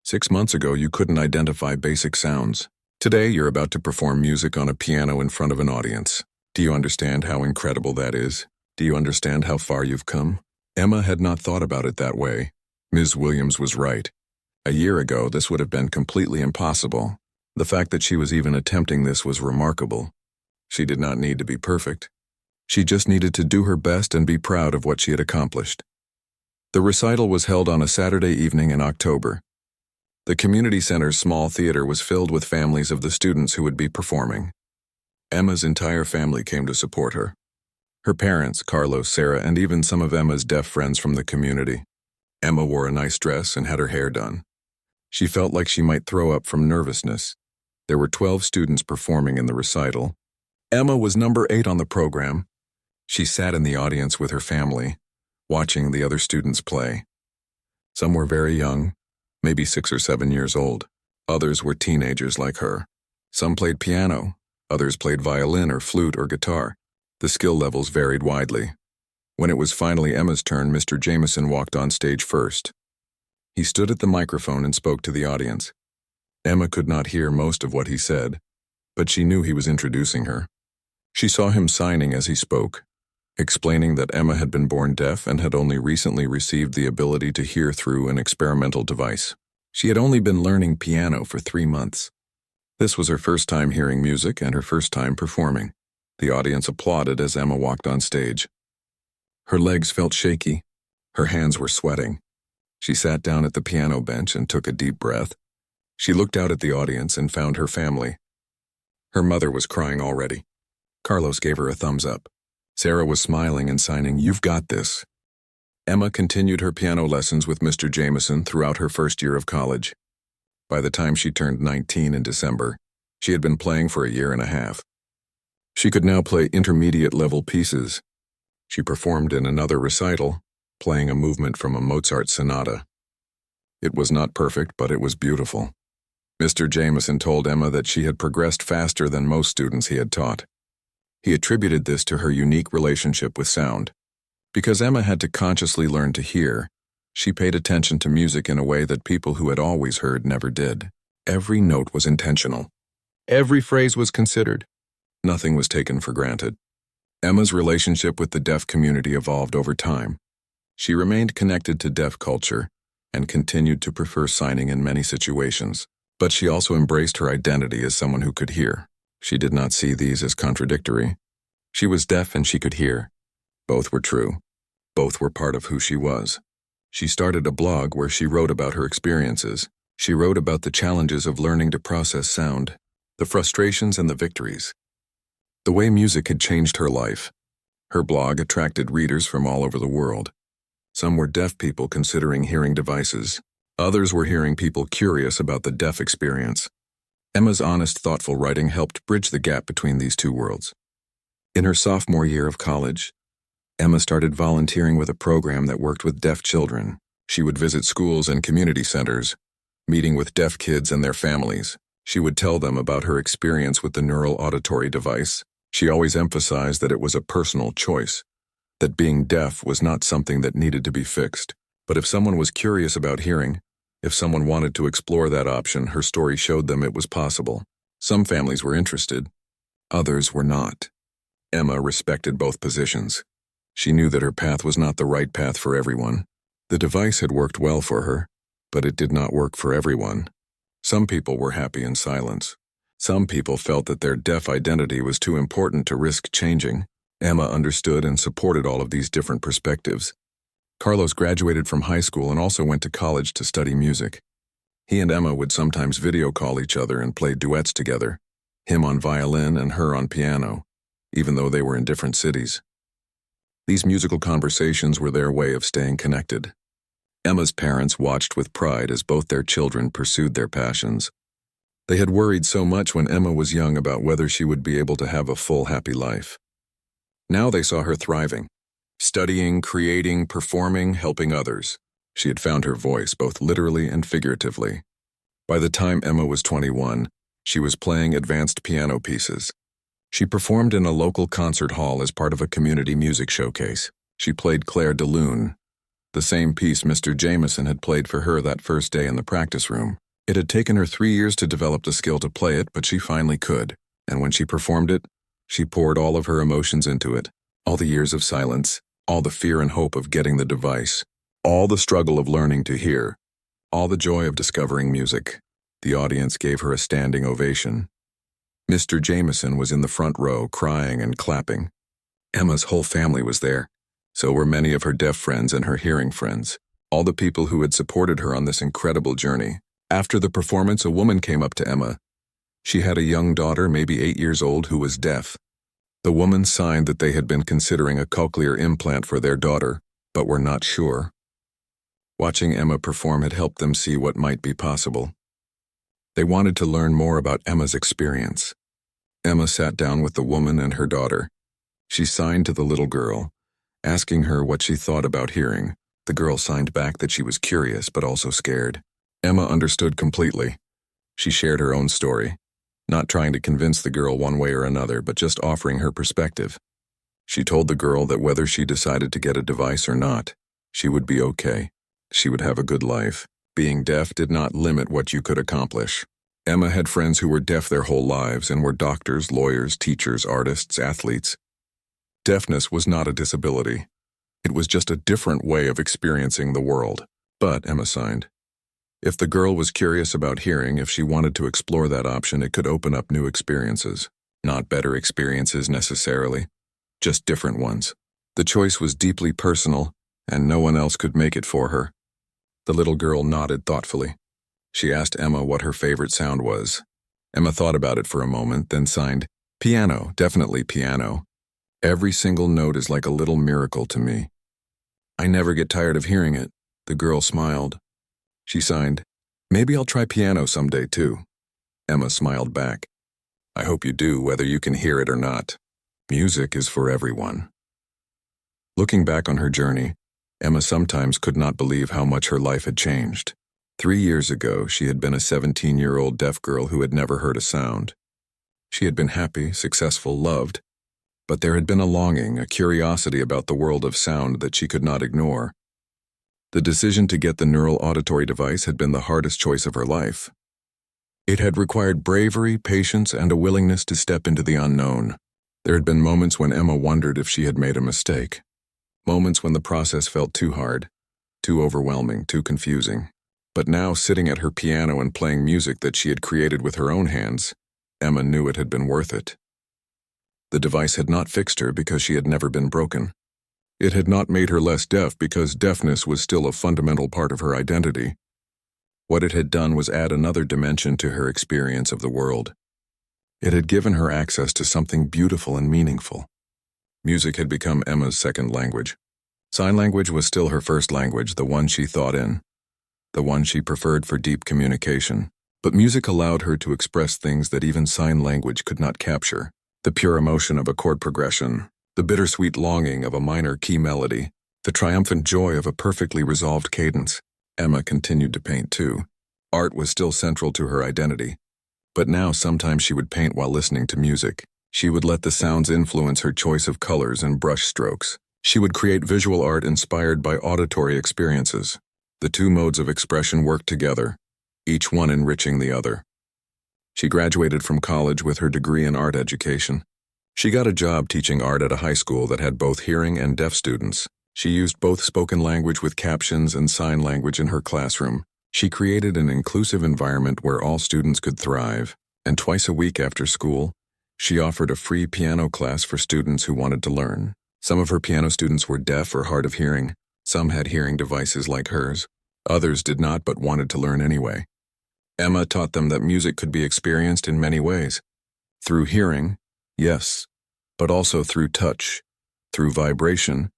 6 months ago you couldn't identify basic sounds. Today you're about to perform music on a piano in front of an audience. Do you understand how incredible that is? Do you understand how far you've come?" Emma had not thought about it that way. Ms. Williams was right. A year ago this would have been completely impossible. The fact that she was even attempting this was remarkable. She did not need to be perfect. She just needed to do her best and be proud of what she had accomplished. The recital was held on a Saturday evening in October. The community center's small theater was filled with families of the students who would be performing. Emma's entire family came to support her. Her parents, Carlos, Sarah, and even some of Emma's deaf friends from the community. Emma wore a nice dress and had her hair done. She felt like she might throw up from nervousness. There were 12 students performing in the recital. Emma was number 8 on the program. She sat in the audience with her family, watching the other students play. Some were very young, maybe 6 or 7 years old. Others were teenagers like her. Some played piano, others played violin or flute or guitar. The skill levels varied widely. When it was finally Emma's turn, Mr. Jameson walked on stage first. He stood at the microphone and spoke to the audience. Emma could not hear most of what he said, but she knew he was introducing her. She saw him signing as he spoke, explaining that Emma had been born deaf and had only recently received the ability to hear through an experimental device. She had only been learning piano for 3 months. This was her first time hearing music and her first time performing. The audience applauded as Emma walked on stage. Her legs felt shaky. Her hands were sweating. She sat down at the piano bench and took a deep breath. She looked out at the audience and found her family. Her mother was crying already. Carlos gave her a thumbs up. Sarah was smiling and signing, "You've got this." Emma continued her piano lessons with Mr. Jameson throughout her first year of college. By the time she turned 19 in December, she had been playing for a year and a half. She could now play intermediate-level pieces. She performed in another recital, playing a movement from a Mozart sonata. It was not perfect, but it was beautiful. Mr. Jameson told Emma that she had progressed faster than most students he had taught. He attributed this to her unique relationship with sound. Because Emma had to consciously learn to hear, she paid attention to music in a way that people who had always heard never did. Every note was intentional. Every phrase was considered. Nothing was taken for granted. Emma's relationship with the deaf community evolved over time. She remained connected to deaf culture and continued to prefer signing in many situations, but she also embraced her identity as someone who could hear. She did not see these as contradictory. She was deaf and she could hear. Both were true. Both were part of who she was. She started a blog where she wrote about her experiences. She wrote about the challenges of learning to process sound, the frustrations and the victories. The way music had changed her life. Her blog attracted readers from all over the world. Some were deaf people considering hearing devices. Others were hearing people curious about the deaf experience. Emma's honest, thoughtful writing helped bridge the gap between these two worlds. In her sophomore year of college, Emma started volunteering with a program that worked with deaf children. She would visit schools and community centers, meeting with deaf kids and their families. She would tell them about her experience with the neural auditory device. She always emphasized that it was a personal choice, that being deaf was not something that needed to be fixed. But if someone was curious about hearing, if someone wanted to explore that option, her story showed them it was possible. Some families were interested, others were not. Emma respected both positions. She knew that her path was not the right path for everyone. The device had worked well for her, but it did not work for everyone. Some people were happy in silence. Some people felt that their deaf identity was too important to risk changing. Emma understood and supported all of these different perspectives. Carlos graduated from high school and also went to college to study music. He and Emma would sometimes video call each other and play duets together, him on violin and her on piano, even though they were in different cities. These musical conversations were their way of staying connected. Emma's parents watched with pride as both their children pursued their passions. They had worried so much when Emma was young about whether she would be able to have a full, happy life. Now they saw her thriving, studying, creating, performing, helping others. She had found her voice, both literally and figuratively. By the time Emma was 21, she was playing advanced piano pieces. She performed in a local concert hall as part of a community music showcase. She played Claire de Lune, the same piece Mr. Jameson had played for her that first day in the practice room. It had taken her 3 years to develop the skill to play it, but she finally could. And when she performed it, she poured all of her emotions into it. All the years of silence, all the fear and hope of getting the device, all the struggle of learning to hear, all the joy of discovering music. The audience gave her a standing ovation. Mr. Jameson was in the front row, crying and clapping. Emma's whole family was there. So were many of her deaf friends and her hearing friends. all the people who had supported her on this incredible journey. After the performance, a woman came up to Emma. She had a young daughter, maybe 8 years old, who was deaf. The woman signed that they had been considering a cochlear implant for their daughter, but were not sure. Watching Emma perform had helped them see what might be possible. They wanted to learn more about Emma's experience. Emma sat down with the woman and her daughter. She signed to the little girl, asking her what she thought about hearing. The girl signed back that she was curious but also scared. Emma understood completely. She shared her own story, not trying to convince the girl one way or another, but just offering her perspective. She told the girl that whether she decided to get a device or not, she would be okay. She would have a good life. Being deaf did not limit what you could accomplish. Emma had friends who were deaf their whole lives and were doctors, lawyers, teachers, artists, athletes. Deafness was not a disability. It was just a different way of experiencing the world. But, Emma signed, if the girl was curious about hearing, if she wanted to explore that option, it could open up new experiences. Not better experiences necessarily, just different ones. The choice was deeply personal, and no one else could make it for her. The little girl nodded thoughtfully. She asked Emma what her favorite sound was. Emma thought about it for a moment, then signed, piano, definitely piano. Every single note is like a little miracle to me. I never get tired of hearing it. The girl smiled. She signed, maybe I'll try piano someday too. Emma smiled back. I hope you do, whether you can hear it or not. Music is for everyone. Looking back on her journey, Emma sometimes could not believe how much her life had changed. 3 years ago, she had been a 17-year-old deaf girl who had never heard a sound. She had been happy, successful, loved, but there had been a longing, a curiosity about the world of sound that she could not ignore. The decision to get the neural auditory device had been the hardest choice of her life. It had required bravery, patience, and a willingness to step into the unknown. There had been moments when Emma wondered if she had made a mistake. Moments when the process felt too hard, too overwhelming, too confusing. But now, sitting at her piano and playing music that she had created with her own hands, Emma knew it had been worth it. The device had not fixed her because she had never been broken. It had not made her less deaf because deafness was still a fundamental part of her identity. What it had done was add another dimension to her experience of the world. It had given her access to something beautiful and meaningful. Music had become Emma's second language. Sign language was still her first language, the one she thought in, the one she preferred for deep communication. But music allowed her to express things that even sign language could not capture. The pure emotion of a chord progression, the bittersweet longing of a minor key melody, the triumphant joy of a perfectly resolved cadence. Emma continued to paint too. Art was still central to her identity. But now sometimes she would paint while listening to music. She would let the sounds influence her choice of colors and brush strokes. She would create visual art inspired by auditory experiences. The two modes of expression worked together, each one enriching the other. She graduated from college with her degree in art education. She got a job teaching art at a high school that had both hearing and deaf students. She used both spoken language with captions and sign language in her classroom. She created an inclusive environment where all students could thrive. And twice a week after school, she offered a free piano class for students who wanted to learn. Some of her piano students were deaf or hard of hearing. Some had hearing devices like hers. Others did not but wanted to learn anyway. Emma taught them that music could be experienced in many ways. Through hearing, yes, but also through touch, through vibration,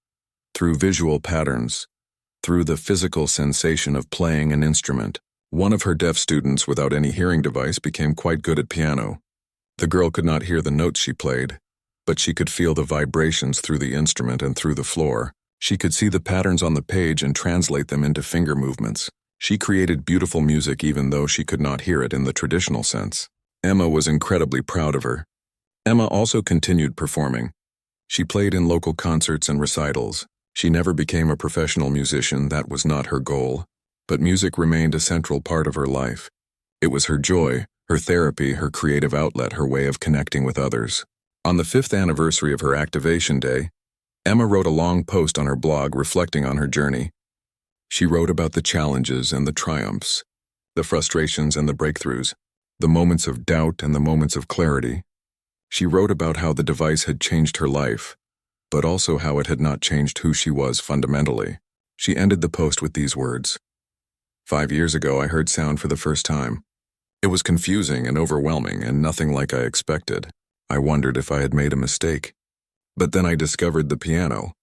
through visual patterns, through the physical sensation of playing an instrument. One of her deaf students without any hearing device became quite good at piano. The girl could not hear the notes she played, but she could feel the vibrations through the instrument and through the floor. She could see the patterns on the page and translate them into finger movements. She created beautiful music even though she could not hear it in the traditional sense. Emma was incredibly proud of her. Emma also continued performing. She played in local concerts and recitals. She never became a professional musician, that was not her goal. But music remained a central part of her life. It was her joy, her therapy, her creative outlet, her way of connecting with others. On the 5th anniversary of her activation day, Emma wrote a long post on her blog reflecting on her journey. She wrote about the challenges and the triumphs, the frustrations and the breakthroughs, the moments of doubt and the moments of clarity. She wrote about how the device had changed her life, but also how it had not changed who she was fundamentally. She ended the post with these words: 5 years ago, I heard sound for the first time. It was confusing and overwhelming and nothing like I expected. I wondered if I had made a mistake. But then I discovered the piano,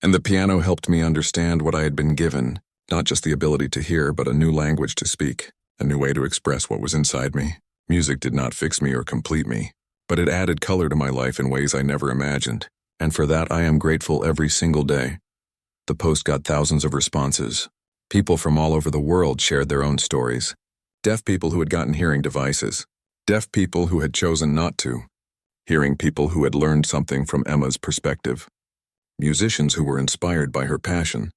and the piano helped me understand what I had been given, not just the ability to hear, but a new language to speak, a new way to express what was inside me. Music did not fix me or complete me, but it added color to my life in ways I never imagined, and for that I am grateful every single day. The post got thousands of responses. People from all over the world shared their own stories. Deaf people who had gotten hearing devices. Deaf people who had chosen not to. Hearing people who had learned something from Emma's perspective. Musicians who were inspired by her passion.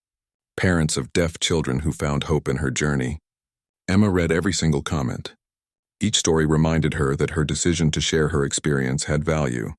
Parents of deaf children who found hope in her journey. Emma read every single comment. Each story reminded her that her decision to share her experience had value,